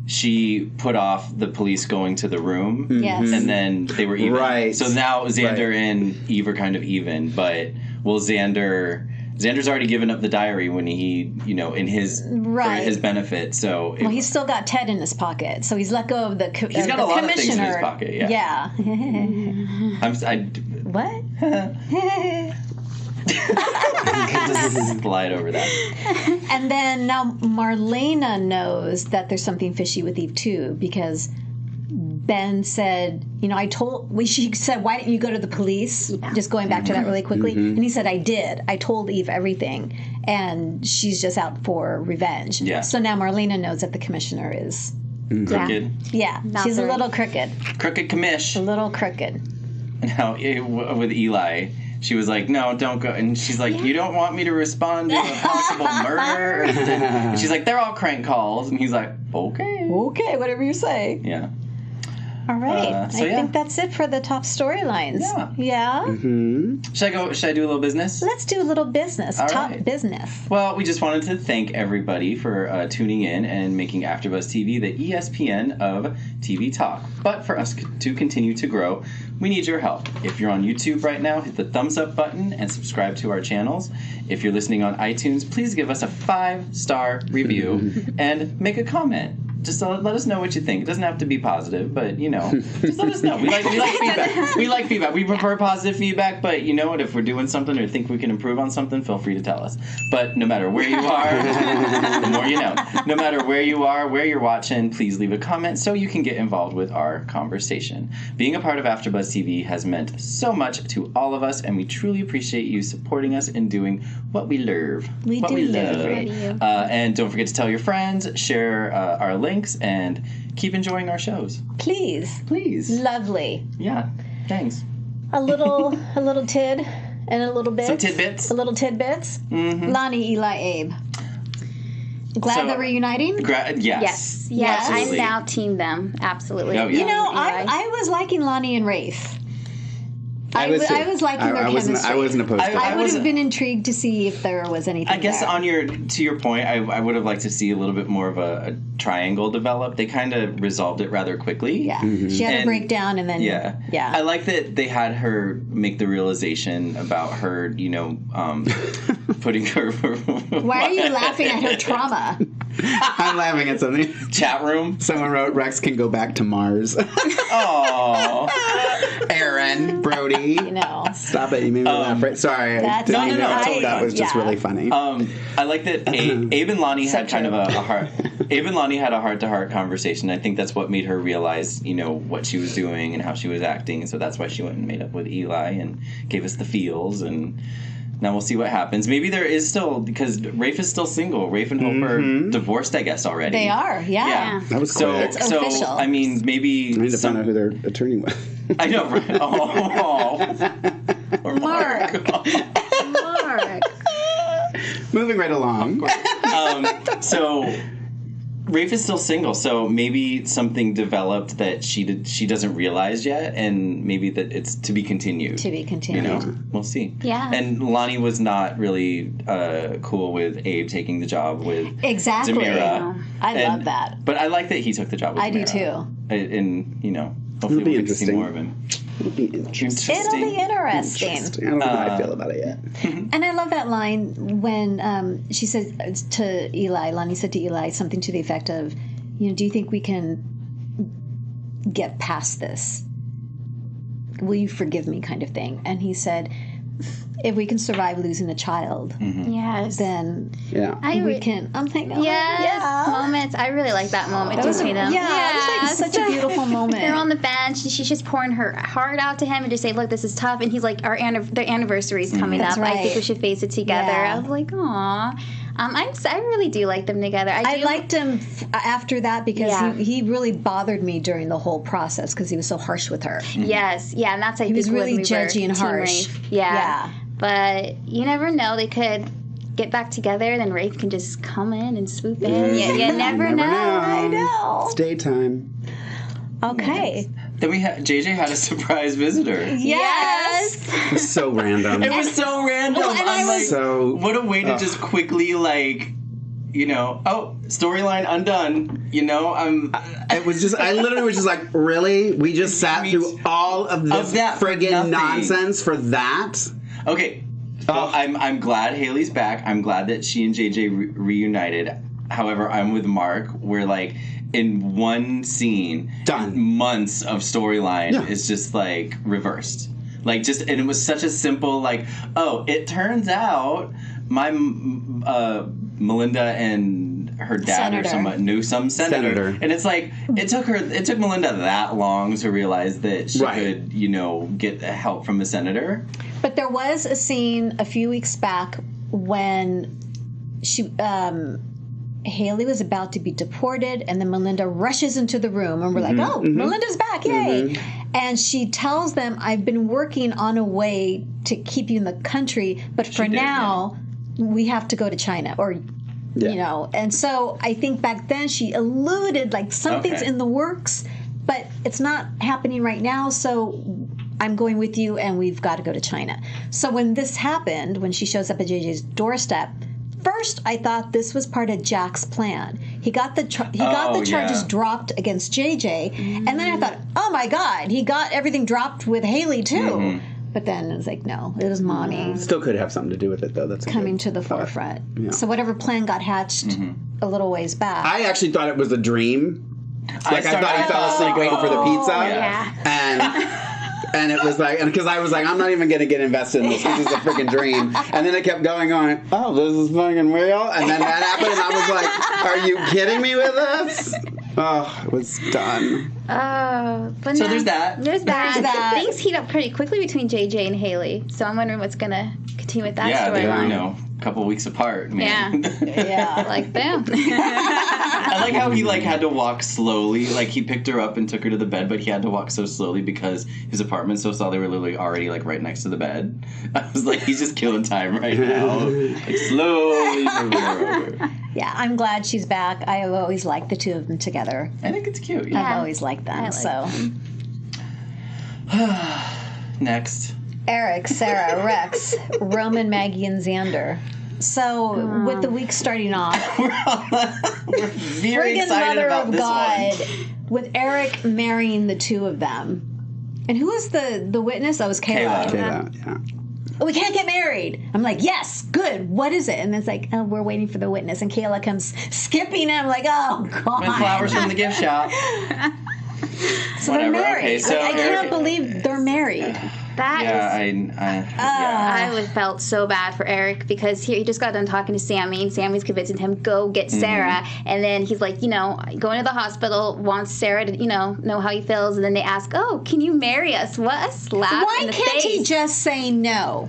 [SPEAKER 3] she put off the police going to the room.
[SPEAKER 1] Yes.
[SPEAKER 3] And then they were even.
[SPEAKER 5] Right.
[SPEAKER 3] So now Xander and Eve are kind of even, but Xander's already given up the diary when he, in his
[SPEAKER 1] Right.
[SPEAKER 3] for his benefit. So
[SPEAKER 1] Well, he's still got Ted in his pocket, so he's let go of the commissioner.
[SPEAKER 3] he's got a lot of things in his pocket. Yeah.
[SPEAKER 1] What?
[SPEAKER 3] Just slide over that.
[SPEAKER 1] And then now Marlena knows that there's something fishy with Eve too, because Ben said, she said, why didn't you go to the police?
[SPEAKER 4] Yeah.
[SPEAKER 1] Just going back to that really quickly. And he said, I did. I told Eve everything. And she's just out for revenge.
[SPEAKER 3] Yeah.
[SPEAKER 1] So now Marlena knows that the commissioner is,
[SPEAKER 3] Crooked.
[SPEAKER 1] she's a
[SPEAKER 4] very-
[SPEAKER 1] little crooked.
[SPEAKER 3] Crooked commish.
[SPEAKER 1] A little crooked.
[SPEAKER 3] Now, with Eli, she was like, no, don't go. And she's like, you don't want me to respond to a possible murder? And she's like, they're all crank calls. And he's like, okay.
[SPEAKER 1] Okay, whatever you say.
[SPEAKER 3] Yeah.
[SPEAKER 1] All right. I
[SPEAKER 3] yeah.
[SPEAKER 1] think that's it for the top storylines.
[SPEAKER 3] Yeah.
[SPEAKER 1] Yeah?
[SPEAKER 3] Should I do a little business?
[SPEAKER 1] Let's do a little business.
[SPEAKER 3] All
[SPEAKER 1] Top
[SPEAKER 3] right.
[SPEAKER 1] business.
[SPEAKER 3] Well, we just wanted to thank everybody for tuning in and making AfterBuzz TV the ESPN of TV talk. But for us to continue to grow, we need your help. If you're on YouTube right now, hit the thumbs up button and subscribe to our channels. If you're listening on iTunes, please give us a 5-star review and make a comment. Just let us know what you think. It doesn't have to be positive, but just let us know. We like feedback. We like feedback. We prefer positive feedback, but you know what? If we're doing something or think we can improve on something, feel free to tell us. But no matter where you are, the more you know. No matter where you are, where you're watching, please leave a comment so you can get involved with our conversation. Being a part of AfterBuzz TV has meant so much to all of us, and we truly appreciate you supporting us and doing what we love.
[SPEAKER 1] We
[SPEAKER 3] what
[SPEAKER 1] do
[SPEAKER 3] we
[SPEAKER 1] love
[SPEAKER 3] love.
[SPEAKER 4] it.
[SPEAKER 3] And don't forget to tell your friends, share our links, and keep enjoying our shows.
[SPEAKER 1] Please.
[SPEAKER 3] Please.
[SPEAKER 1] Lovely.
[SPEAKER 3] Yeah. Thanks.
[SPEAKER 1] A little tid and a little bit.
[SPEAKER 3] Some tidbits.
[SPEAKER 1] A little tidbits.
[SPEAKER 3] Mm-hmm.
[SPEAKER 1] Lonnie, Eli, Abe. Glad
[SPEAKER 3] So-
[SPEAKER 1] that we're uniting?
[SPEAKER 3] Yes.
[SPEAKER 4] Yes. I'm
[SPEAKER 3] Absolutely.
[SPEAKER 4] now team them. Absolutely.
[SPEAKER 3] Oh, yeah.
[SPEAKER 1] I was liking Lonnie and Rafe. I
[SPEAKER 5] was
[SPEAKER 1] was liking their chemistry.
[SPEAKER 5] I wasn't opposed to
[SPEAKER 3] I
[SPEAKER 5] that.
[SPEAKER 1] I would have
[SPEAKER 3] wasn't-
[SPEAKER 1] been intrigued to see if there was anything
[SPEAKER 3] I guess
[SPEAKER 1] there.
[SPEAKER 3] to your point, I would have liked to see a little bit more of a triangle develop. They kind of resolved it rather quickly.
[SPEAKER 1] Yeah. She had a
[SPEAKER 3] And-
[SPEAKER 1] breakdown and then...
[SPEAKER 3] Yeah.
[SPEAKER 1] Yeah.
[SPEAKER 3] I like that they had her make the realization about her, putting her...
[SPEAKER 1] Why are you laughing at her trauma?
[SPEAKER 5] I'm laughing at something.
[SPEAKER 3] Chat room?
[SPEAKER 5] Someone wrote Rex can go back to Mars.
[SPEAKER 3] Oh.
[SPEAKER 5] Aaron, Brody. Stop it. You made me laugh. Right? Sorry.
[SPEAKER 1] That's
[SPEAKER 5] Didn't mean
[SPEAKER 3] no,
[SPEAKER 5] to-
[SPEAKER 3] totally
[SPEAKER 5] that
[SPEAKER 3] fine.
[SPEAKER 5] was just
[SPEAKER 1] Yeah.
[SPEAKER 5] really funny.
[SPEAKER 3] I like that Abe and Lonnie had kind of a heart. Abe and Lonnie had a heart-to-heart conversation. I think that's what made her realize, what she was doing and how she was acting. So that's why she went and made up with Eli and gave us the feels. And now we'll see what happens. Maybe there is still, because Rafe is still single. Rafe and Hope are divorced, I guess, already.
[SPEAKER 1] They are, yeah.
[SPEAKER 5] That was
[SPEAKER 3] So,
[SPEAKER 5] quick.
[SPEAKER 1] It's
[SPEAKER 3] so
[SPEAKER 1] official.
[SPEAKER 3] I mean, maybe
[SPEAKER 5] I need to find out who their attorney was.
[SPEAKER 3] I know, right? Oh, or Mark.
[SPEAKER 4] Mark.
[SPEAKER 5] Moving right along.
[SPEAKER 3] So Rafe is still single, so maybe something developed that she doesn't realize yet, and maybe that it's to be continued.
[SPEAKER 1] To be continued.
[SPEAKER 3] We'll see.
[SPEAKER 4] Yeah.
[SPEAKER 3] And Lonnie was not really cool with Abe taking the job with
[SPEAKER 1] Exactly.
[SPEAKER 3] Zamira.
[SPEAKER 1] I love that.
[SPEAKER 3] But I like that he took the job with
[SPEAKER 1] I do
[SPEAKER 3] Zamira.
[SPEAKER 1] too.
[SPEAKER 3] And hopefully
[SPEAKER 5] be
[SPEAKER 3] we'll get to see
[SPEAKER 5] interesting.
[SPEAKER 3] more of him.
[SPEAKER 5] It'll be interesting.
[SPEAKER 1] It'll be interesting.
[SPEAKER 5] I don't know how I feel about it yet.
[SPEAKER 1] And I love that line when she said to Eli, Lonnie said to Eli something to the effect of, do you think we can get past this? Will you forgive me, kind of thing? And he said, if we can survive losing a child,
[SPEAKER 4] Yes.
[SPEAKER 1] then
[SPEAKER 5] Yeah.
[SPEAKER 1] we can. I'm thinking,
[SPEAKER 4] Yes, moments. I really like that moment between them.
[SPEAKER 1] it was like such a beautiful moment.
[SPEAKER 4] They're on the bench, and she's just pouring her heart out to him and just say, "Look, this is tough." And he's like, "Their anniversary is coming
[SPEAKER 1] That's
[SPEAKER 4] up. I
[SPEAKER 1] right.
[SPEAKER 4] think we should face it together."
[SPEAKER 1] Yeah.
[SPEAKER 4] I was like, "Aw." I really do like them together.
[SPEAKER 1] I liked him after that because
[SPEAKER 4] Yeah.
[SPEAKER 1] he really bothered me during the whole process because he was so harsh with her.
[SPEAKER 4] Yes, yeah, and that's I
[SPEAKER 1] He was
[SPEAKER 4] think
[SPEAKER 1] really
[SPEAKER 4] when we were
[SPEAKER 1] judgy and
[SPEAKER 4] Team
[SPEAKER 1] harsh.
[SPEAKER 4] Rafe. Yeah.
[SPEAKER 1] Yeah.
[SPEAKER 4] But you never know. They could get back together, then Rafe can just come in and swoop in. You never know.
[SPEAKER 1] I know.
[SPEAKER 5] It's daytime.
[SPEAKER 1] Okay.
[SPEAKER 3] Then JJ had a surprise visitor.
[SPEAKER 1] Yes.
[SPEAKER 5] It was so random.
[SPEAKER 3] It was so random.
[SPEAKER 1] Well, and I
[SPEAKER 3] I'm
[SPEAKER 1] was-
[SPEAKER 3] like,
[SPEAKER 5] So-
[SPEAKER 3] what a way to just quickly storyline undone.
[SPEAKER 5] It was just, I literally was just like, really? We just sat through all of this friggin' nonsense for that?
[SPEAKER 3] Okay. Well, I'm glad Haley's back. I'm glad that she and JJ reunited. However, I'm with Mark. We're like, in one scene,
[SPEAKER 5] done.
[SPEAKER 3] Months of storyline is just like reversed. Like and it was such a simple like, it turns out my Melinda and her dad or someone knew some senator. And it's like it took Melinda that long to realize that she could, get help from a senator.
[SPEAKER 1] But there was a scene a few weeks back when Haley was about to be deported, and then Melinda rushes into the room, and we're like, Melinda's back, yay! And she tells them, I've been working on a way to keep you in the country, but for now, we have to go to China, or, and so I think back then she alluded, like, something's in the works, but it's not happening right now, so I'm going with you, and we've got to go to China. So when this happened, when she shows up at JJ's doorstep, first I thought this was part of Jack's plan. He got the charges dropped against JJ, and then I thought, oh my God, he got everything dropped with Haley too. But then it was like, no, it was Mommy.
[SPEAKER 5] Still could have something to do with it, though. That's
[SPEAKER 1] coming to the forefront. Yeah. So whatever plan got hatched a little ways back.
[SPEAKER 5] I actually thought it was a dream. Like I thought he fell asleep waiting for the pizza. And it was like, because I was like, I'm not even going to get invested in this. This is a freaking dream. And then it kept going on, this is fucking real. And then that happened, and I was like, are you kidding me with this? Oh, it was done.
[SPEAKER 4] But
[SPEAKER 3] so there's that.
[SPEAKER 4] There's that. Things heat up pretty quickly between JJ and Haley. So I'm wondering what's going to continue with that storyline.
[SPEAKER 3] Yeah, a couple weeks apart, man.
[SPEAKER 4] Yeah. Like, bam.
[SPEAKER 3] I like how he had to walk slowly. Like, he picked her up and took her to the bed, but he had to walk so slowly because his apartment's so small. They were literally already right next to the bed. I was like, he's just killing time right now. Like, slowly moving her over.
[SPEAKER 1] Yeah, I'm glad she's back. I have always liked the two of them together.
[SPEAKER 3] I think it's cute.
[SPEAKER 1] Yeah. I've always liked them.
[SPEAKER 3] Next.
[SPEAKER 1] Eric, Sarah, Rex, Roman, Maggie, and Xander. So, with the week starting off,
[SPEAKER 3] we're very excited
[SPEAKER 1] Mother
[SPEAKER 3] about
[SPEAKER 1] of
[SPEAKER 3] this
[SPEAKER 1] God,
[SPEAKER 3] one.
[SPEAKER 1] with Eric marrying the two of them. And who was the witness? That was Kayla.
[SPEAKER 5] Yeah.
[SPEAKER 1] We can't get married. I'm like, yes, good. What is it? And it's like, we're waiting for the witness. And Kayla comes skipping, and I'm like, oh, God.
[SPEAKER 3] And flowers from the gift shop.
[SPEAKER 1] So they're married. Okay, so I can't believe they're married.
[SPEAKER 4] I felt so bad for Eric because he just got done talking to Sammy, and Sammy's convincing him, go get Sarah. And then he's like, going to the hospital, wants Sarah to, know how he feels. And then they ask, can you marry us? What a slap in the face.
[SPEAKER 1] Why can't he just say no?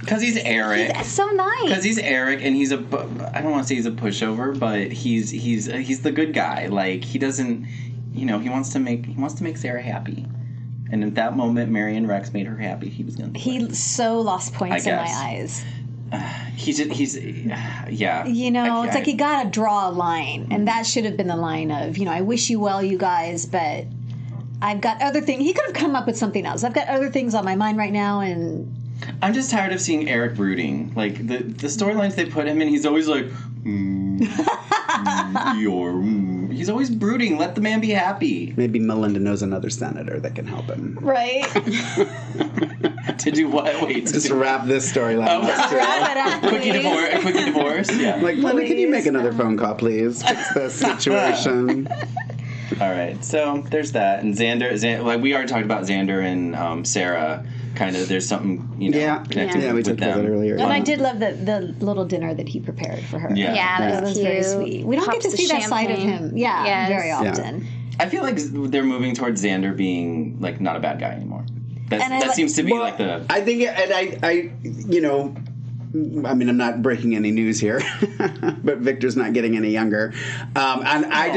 [SPEAKER 3] Because he's Eric.
[SPEAKER 4] He's so nice.
[SPEAKER 3] Because he's Eric, and he's I don't want to say he's a pushover, but he's the good guy. Like, he doesn't, he wants to make Sarah happy. And at that moment, Mary and Rex made her happy. He was going to.
[SPEAKER 1] He so lost points in my eyes.
[SPEAKER 3] He's yeah.
[SPEAKER 1] It's like you got to draw a line, and that should have been the line of, I wish you well, you guys, but I've got other things. He could have come up with something else. I've got other things on my mind right now, and
[SPEAKER 3] I'm just tired of seeing Eric brooding. Like the storylines they put him in, he's always like, he's always brooding. Let the man be happy.
[SPEAKER 5] Maybe Melinda knows another senator that can help him.
[SPEAKER 1] Right.
[SPEAKER 3] To do what? Wait.
[SPEAKER 5] Just wrap this storyline up.
[SPEAKER 3] Quickie divorce. Yeah.
[SPEAKER 5] Like, Melinda, can you make another phone call, please? Fix this situation.
[SPEAKER 3] All right. So there's that, and Xander. Like we already talked about Xander and Sarah. Kind of, there's something, connected
[SPEAKER 5] we
[SPEAKER 3] with
[SPEAKER 5] talked about
[SPEAKER 3] them.
[SPEAKER 5] that earlier.
[SPEAKER 1] And I did love the little dinner that he prepared for her.
[SPEAKER 4] Yeah,
[SPEAKER 1] that was
[SPEAKER 4] cute.
[SPEAKER 1] very sweet. We don't get to see that side of him. Yeah, very often.
[SPEAKER 3] I feel like they're moving towards Xander being like not a bad guy anymore. That seems to be like the.
[SPEAKER 5] I think, I mean, I'm not breaking any news here, but Victor's not getting any younger, and I'm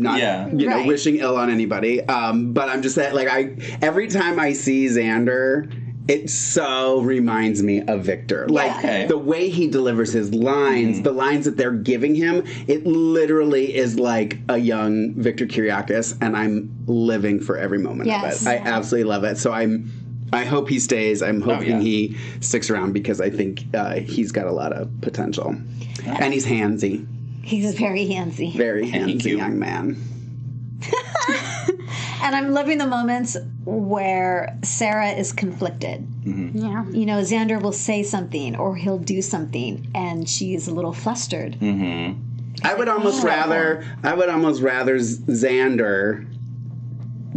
[SPEAKER 5] not, wishing ill on anybody, but I'm just saying, every time I see Xander, it so reminds me of Victor. The way he delivers his lines, the lines that they're giving him, it literally is like a young Victor Kiriakis, and I'm living for every moment of it. I absolutely love it. So I'm I hope he stays. I'm hoping
[SPEAKER 3] yeah.
[SPEAKER 5] he sticks around because I think he's got a lot of potential. And he's handsy.
[SPEAKER 1] He's very handsy.
[SPEAKER 5] Very
[SPEAKER 3] And he
[SPEAKER 5] handsy
[SPEAKER 3] cute.
[SPEAKER 5] young man.
[SPEAKER 1] And I'm loving the moments where Sarah is conflicted.
[SPEAKER 4] Yeah.
[SPEAKER 1] You know, Xander will say something or he'll do something, and she's a little flustered.
[SPEAKER 5] I would almost rather Xander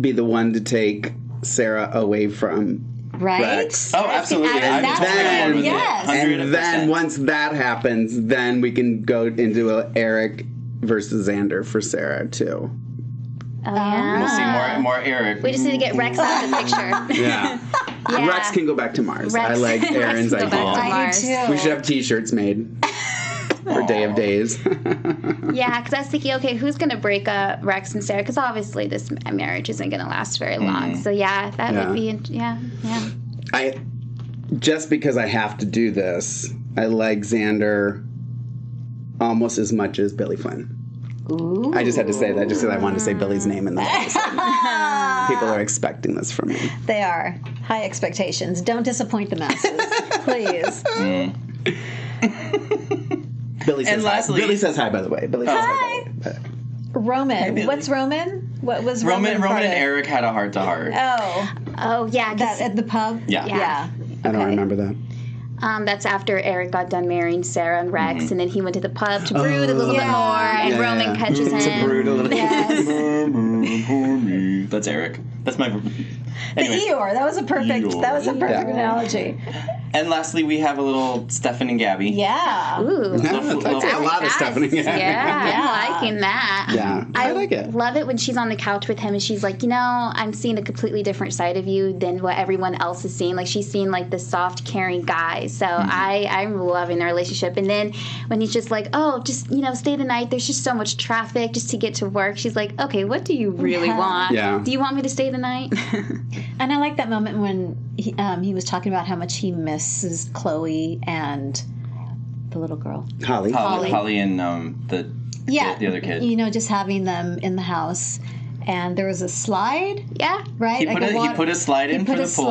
[SPEAKER 5] be the one to take Sarah away from
[SPEAKER 1] Right?
[SPEAKER 5] Rex.
[SPEAKER 3] Oh, absolutely.
[SPEAKER 1] And
[SPEAKER 3] I'm
[SPEAKER 1] that's
[SPEAKER 3] totally on board with
[SPEAKER 1] yes.
[SPEAKER 3] it.
[SPEAKER 5] And then
[SPEAKER 3] 100%.
[SPEAKER 5] once that happens, then we can go into a Eric versus Xander for Sarah too.
[SPEAKER 4] Oh, yeah.
[SPEAKER 3] We'll see more Eric.
[SPEAKER 4] We just need to get Rex out of the picture.
[SPEAKER 5] Yeah.
[SPEAKER 4] Yeah.
[SPEAKER 5] Rex can go back to Mars.
[SPEAKER 4] Rex-
[SPEAKER 5] I like Aaron's
[SPEAKER 4] Rex can go back to
[SPEAKER 5] idea.
[SPEAKER 4] Mars.
[SPEAKER 1] I do too.
[SPEAKER 5] We should have T-shirts made for Day of Days.
[SPEAKER 4] Yeah, because I was thinking, okay, who's going to break up Rex and Sarah? Because obviously this marriage isn't going to last very long. So yeah, that would be, yeah.
[SPEAKER 5] I just because I have to do this, I like Xander almost as much as Billy Flynn.
[SPEAKER 1] Ooh.
[SPEAKER 5] I just had to say that just because I wanted to say Billy's name in the episode. People are expecting this from me.
[SPEAKER 1] They are. High expectations. Don't disappoint the masses. Please.
[SPEAKER 5] Billy says
[SPEAKER 3] And lastly-
[SPEAKER 5] hi. Billy says hi, by the way. Billy says hi. by the way.
[SPEAKER 1] Roman.
[SPEAKER 3] Billy.
[SPEAKER 1] What's Roman? What was Roman?
[SPEAKER 3] Roman
[SPEAKER 1] part
[SPEAKER 3] and
[SPEAKER 1] of?
[SPEAKER 3] Eric had a heart-to-heart.
[SPEAKER 1] Oh,
[SPEAKER 4] Oh, yeah. 'cause,
[SPEAKER 1] that at the pub?
[SPEAKER 3] Yeah.
[SPEAKER 1] Yeah.
[SPEAKER 5] I don't
[SPEAKER 1] Okay.
[SPEAKER 5] remember that.
[SPEAKER 4] that's after Eric got done marrying Sarah and Rex, and then he went to the pub to brood a little bit more, and
[SPEAKER 5] Yeah,
[SPEAKER 4] Roman
[SPEAKER 5] yeah.
[SPEAKER 4] catches him.
[SPEAKER 5] To brood a little.
[SPEAKER 3] That's Eric. That's my.
[SPEAKER 1] The
[SPEAKER 3] Anyway.
[SPEAKER 1] Eeyore. That was a perfect.
[SPEAKER 3] Eeyore.
[SPEAKER 1] That was a perfect
[SPEAKER 5] Yeah.
[SPEAKER 1] analogy.
[SPEAKER 3] And lastly, we have a little Stefan and Gabby.
[SPEAKER 1] Yeah.
[SPEAKER 4] Ooh.
[SPEAKER 5] That's a lot of stuff in here.
[SPEAKER 4] Yeah, I'm liking that.
[SPEAKER 5] Yeah, I like it.
[SPEAKER 4] Love it when she's on the couch with him and she's like, I'm seeing a completely different side of you than what everyone else is seeing. Like, she's seeing like the soft, caring guy. So I'm loving their relationship. And then when he's just like, just stay the night. There's just so much traffic just to get to work. She's like, okay, what do you really want?
[SPEAKER 5] Yeah.
[SPEAKER 4] Do you want me to stay the night?
[SPEAKER 1] And I like that moment when he was talking about how much he misses Chloe and the little girl.
[SPEAKER 5] Holly.
[SPEAKER 3] Holly and the other kid.
[SPEAKER 1] Just having them in the house. And there was a slide,
[SPEAKER 4] Yeah.
[SPEAKER 1] right?
[SPEAKER 3] He put a slide in for the pool,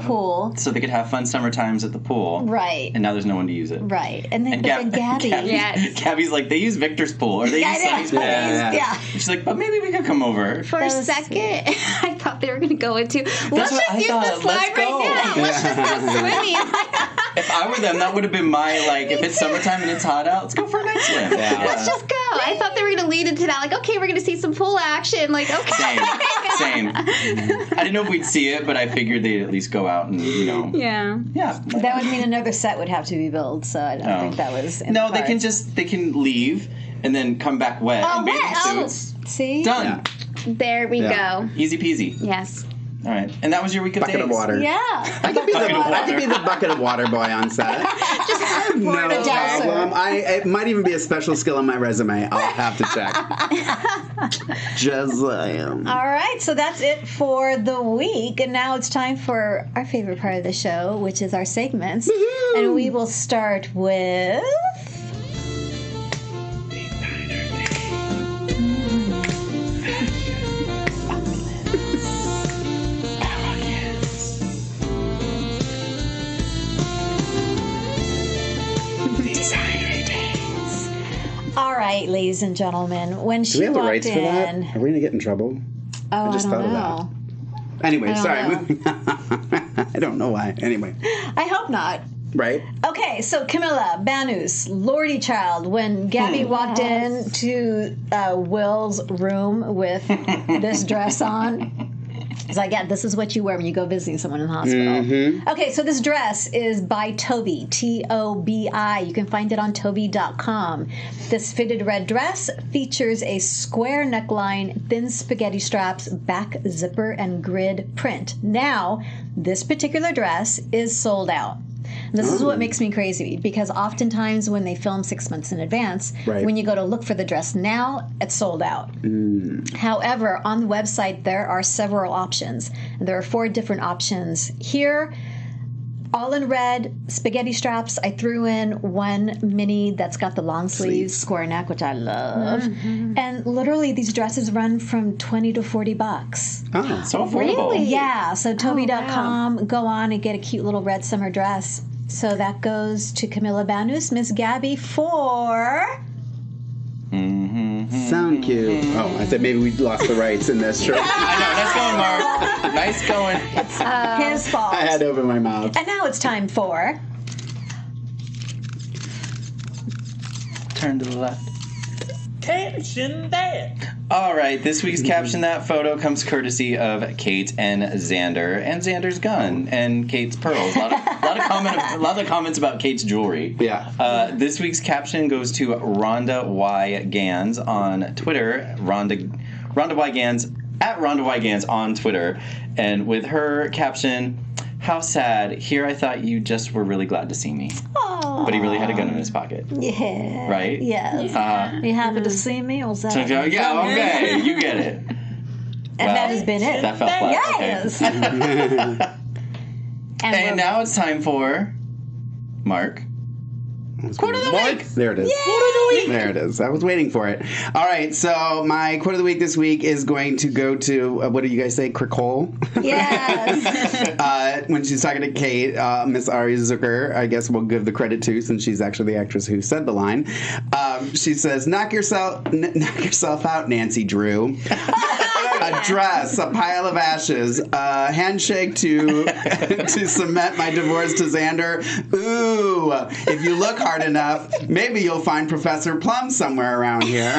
[SPEAKER 1] pool.
[SPEAKER 3] so they could have fun summer times at the pool.
[SPEAKER 1] Right.
[SPEAKER 3] And now there's no one to use it.
[SPEAKER 1] Right. And then,
[SPEAKER 3] And
[SPEAKER 1] then Gabby.
[SPEAKER 4] Yes.
[SPEAKER 3] Gabby's like, they use Victor's pool, or they use Sunny's pool.
[SPEAKER 1] Yeah.
[SPEAKER 3] She's like, but maybe we could come over.
[SPEAKER 4] For a second, I thought they were going to go into, let's
[SPEAKER 3] what
[SPEAKER 4] just
[SPEAKER 3] I
[SPEAKER 4] use
[SPEAKER 3] thought.
[SPEAKER 4] the slide
[SPEAKER 3] Let's go.
[SPEAKER 4] right now. Let's just go swimming.
[SPEAKER 3] If I were them, that would have been my, if it's summertime and it's hot out, let's go for a night swim.
[SPEAKER 4] Let's just go. I thought they were going to lead into that. Like, okay, we're going to see some pool action. Like, okay.
[SPEAKER 3] Same. I didn't know if we'd see it, but I figured they'd at least go out and,
[SPEAKER 4] Yeah.
[SPEAKER 3] Yeah.
[SPEAKER 1] That would mean another set would have to be built, so I don't think that was in
[SPEAKER 3] No,
[SPEAKER 1] the
[SPEAKER 3] they
[SPEAKER 1] cards.
[SPEAKER 3] can leave and then come back wet in bathing
[SPEAKER 4] wet.
[SPEAKER 3] suits.
[SPEAKER 1] See?
[SPEAKER 3] Done.
[SPEAKER 4] There we go.
[SPEAKER 3] Easy peasy.
[SPEAKER 4] Yes.
[SPEAKER 3] All right. And that was your week of
[SPEAKER 5] Bucket
[SPEAKER 3] days.
[SPEAKER 5] of water.
[SPEAKER 1] Yeah.
[SPEAKER 5] I could be the bucket of water boy on set.
[SPEAKER 1] Just
[SPEAKER 5] I have no
[SPEAKER 1] dowser.
[SPEAKER 5] problem. It might even be a special skill on my resume. I'll have to check. Just saying.
[SPEAKER 1] All right, so that's it for the week. And now it's time for our favorite part of the show, which is our segments.
[SPEAKER 5] Woohoo!
[SPEAKER 1] And we will start with... All right, ladies and gentlemen, when
[SPEAKER 5] Do
[SPEAKER 1] she
[SPEAKER 5] we have the
[SPEAKER 1] walked
[SPEAKER 5] rights
[SPEAKER 1] in...
[SPEAKER 5] for that? Are we going to get in trouble?
[SPEAKER 1] Oh, I
[SPEAKER 5] just
[SPEAKER 1] don't
[SPEAKER 5] thought of
[SPEAKER 1] know.
[SPEAKER 5] Anyway,
[SPEAKER 1] I don't
[SPEAKER 5] sorry.
[SPEAKER 1] know.
[SPEAKER 5] moving on. I don't know why. Anyway,
[SPEAKER 1] I hope not.
[SPEAKER 5] right?
[SPEAKER 1] Okay, so Camilla, Banus, Lordy Child, when Gabby walked in to Will's room with this dress on, it's like, yeah, this is what you wear when you go visiting someone in the hospital. Okay, so this dress is by Toby, T-O-B-I. You can find it on Toby.com. This fitted red dress features a square neckline, thin spaghetti straps, back zipper, and grid print. Now, this particular dress is sold out. This is what makes me crazy, because oftentimes when they film 6 months in advance,
[SPEAKER 5] Right.
[SPEAKER 1] when you go to look for the dress now, it's sold out. However, on the website, there are several options. There are 4 different options here. all in red, spaghetti straps. I threw in one mini that's got the long sleeves, square neck, which I love. And literally, these dresses run from $20 to $40.
[SPEAKER 5] Oh,
[SPEAKER 3] So affordable.
[SPEAKER 1] Really? Yeah. So Toby.com, go on and get a cute little red summer dress. So that goes to Camilla Banus, Miss Gabby for...
[SPEAKER 5] sound cute. Oh, I said maybe we lost the rights in this shirt.
[SPEAKER 3] I know. Nice going, Mark. Nice going.
[SPEAKER 1] His fault.
[SPEAKER 5] I had to open my mouth.
[SPEAKER 1] And now it's time for...
[SPEAKER 3] Turn to the left.
[SPEAKER 6] Caption that.
[SPEAKER 3] All right, this week's Caption That photo comes courtesy of Kate and Xander, and Xander's gun, and Kate's pearls. A lot of comments about Kate's jewelry.
[SPEAKER 5] Yeah.
[SPEAKER 3] This week's caption goes to Rhonda Y. Gans on Twitter. Rhonda Y. Gans, at Rhonda Y. Gans on Twitter. And with her caption, "How sad. Here I thought you just were really glad to see me." But he really had a gun in his pocket.
[SPEAKER 1] Yeah.
[SPEAKER 3] Right?
[SPEAKER 1] Yes. You happy to see me? Or was that...
[SPEAKER 3] Yeah, okay. You get it.
[SPEAKER 1] And that has been it.
[SPEAKER 3] That fell flat.
[SPEAKER 1] Yes.
[SPEAKER 3] Okay. And now it's time for Mark. Quote of the week.
[SPEAKER 5] There it is. There it is. I was waiting for it. All right, so my quote of the week this week is going to go to, what do you guys say, Cricole?
[SPEAKER 1] Yes.
[SPEAKER 5] When she's talking to Kate, Miss Ari Zucker, I guess we'll give the credit to, since she's actually the actress who said the line. She says, knock yourself out, Nancy Drew. A dress, a pile of ashes, a handshake to cement my divorce to Xander. Ooh, if you look hard enough, maybe you'll find Professor Plum somewhere around here.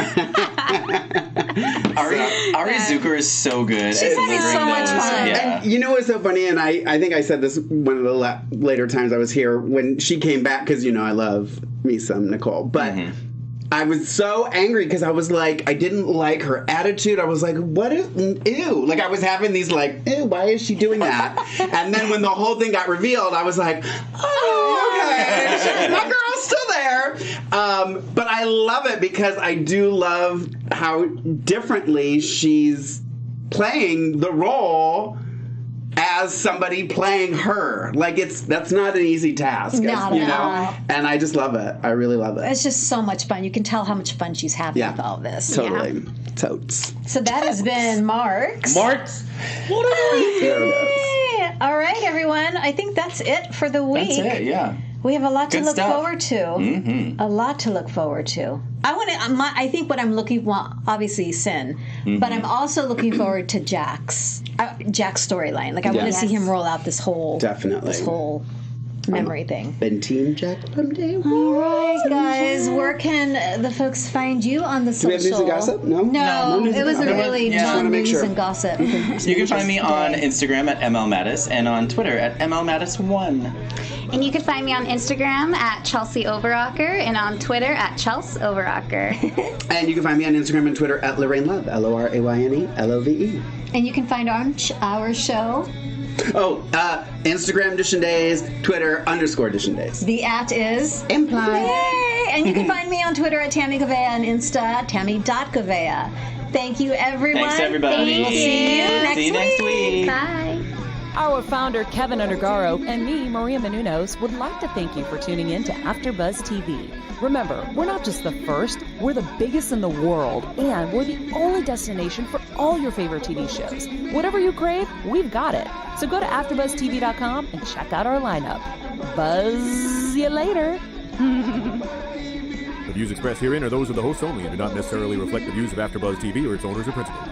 [SPEAKER 3] Ari Zucker is so good.
[SPEAKER 1] She's having so much fun.
[SPEAKER 3] Yeah.
[SPEAKER 5] And you know what's so funny, and I think I said this one of the later times I was here, when she came back, because, I love me some Nicole, but... I was so angry because I was like, I didn't like her attitude. I was like, what is, ew. Like, I was having these like, ew, why is she doing that? And then when the whole thing got revealed, I was like, oh, okay. My girl's still there. But I love it because I do love how differently she's playing the role as somebody playing her. Like, that's not an easy task.
[SPEAKER 1] Not at all.
[SPEAKER 5] And I just love it. I really love it.
[SPEAKER 1] It's just so much fun. You can tell how much fun she's having with all this.
[SPEAKER 5] Totally. Totes.
[SPEAKER 1] So that has been Mark's.
[SPEAKER 3] Mark's.
[SPEAKER 6] What are we doing?
[SPEAKER 1] Yay! All right, everyone. I think that's it for the week.
[SPEAKER 3] That's it, yeah.
[SPEAKER 1] We have a lot to
[SPEAKER 3] Good
[SPEAKER 1] look
[SPEAKER 3] stuff.
[SPEAKER 1] forward to.
[SPEAKER 3] Mm-hmm.
[SPEAKER 1] A lot to look forward to. I think what I'm looking for, obviously, Sin, but I'm also looking forward to Jack's storyline. Like, I want to see him roll out this whole memory thing.
[SPEAKER 5] Been Team Jack from day one.
[SPEAKER 1] All right, guys. Where can the folks find you on the
[SPEAKER 5] Do we have
[SPEAKER 1] social?
[SPEAKER 5] news and gossip? No?
[SPEAKER 1] No,
[SPEAKER 5] news
[SPEAKER 1] it
[SPEAKER 5] and
[SPEAKER 1] wasn't
[SPEAKER 5] gossip.
[SPEAKER 1] really
[SPEAKER 3] Yeah.
[SPEAKER 5] Wanna
[SPEAKER 1] John
[SPEAKER 5] make
[SPEAKER 1] News
[SPEAKER 5] sure.
[SPEAKER 1] and Gossip.
[SPEAKER 3] You can find me on Instagram at MLMattis and on Twitter at MLMattis1.
[SPEAKER 4] And you can find me on Instagram at Chelsie Overocker and on Twitter at Chelsie Overocker.
[SPEAKER 5] And you can find me on Instagram and Twitter at Lorraine Love, LORAYNE LOVE.
[SPEAKER 1] And you can find our show.
[SPEAKER 5] Oh, Instagram Dishin Days, Twitter _Dishin Days.
[SPEAKER 1] The @ is
[SPEAKER 5] Imply.
[SPEAKER 1] Yay! And you can find me on Twitter at Tami Goveia and Insta Tami.Goveia. Thank you, everyone.
[SPEAKER 3] Thanks, everybody.
[SPEAKER 1] We'll see you next week.
[SPEAKER 4] Bye.
[SPEAKER 2] Our founder, Kevin Undergaro, and me, Maria Menounos, would like to thank you for tuning in to AfterBuzz TV. Remember, we're not just the first, we're the biggest in the world, and we're the only destination for all your favorite TV shows. Whatever you crave, we've got it. So go to AfterBuzzTV.com and check out our lineup. Buzz you later.
[SPEAKER 7] The views expressed herein are those of the hosts only and do not necessarily reflect the views of AfterBuzz TV or its owners or principals.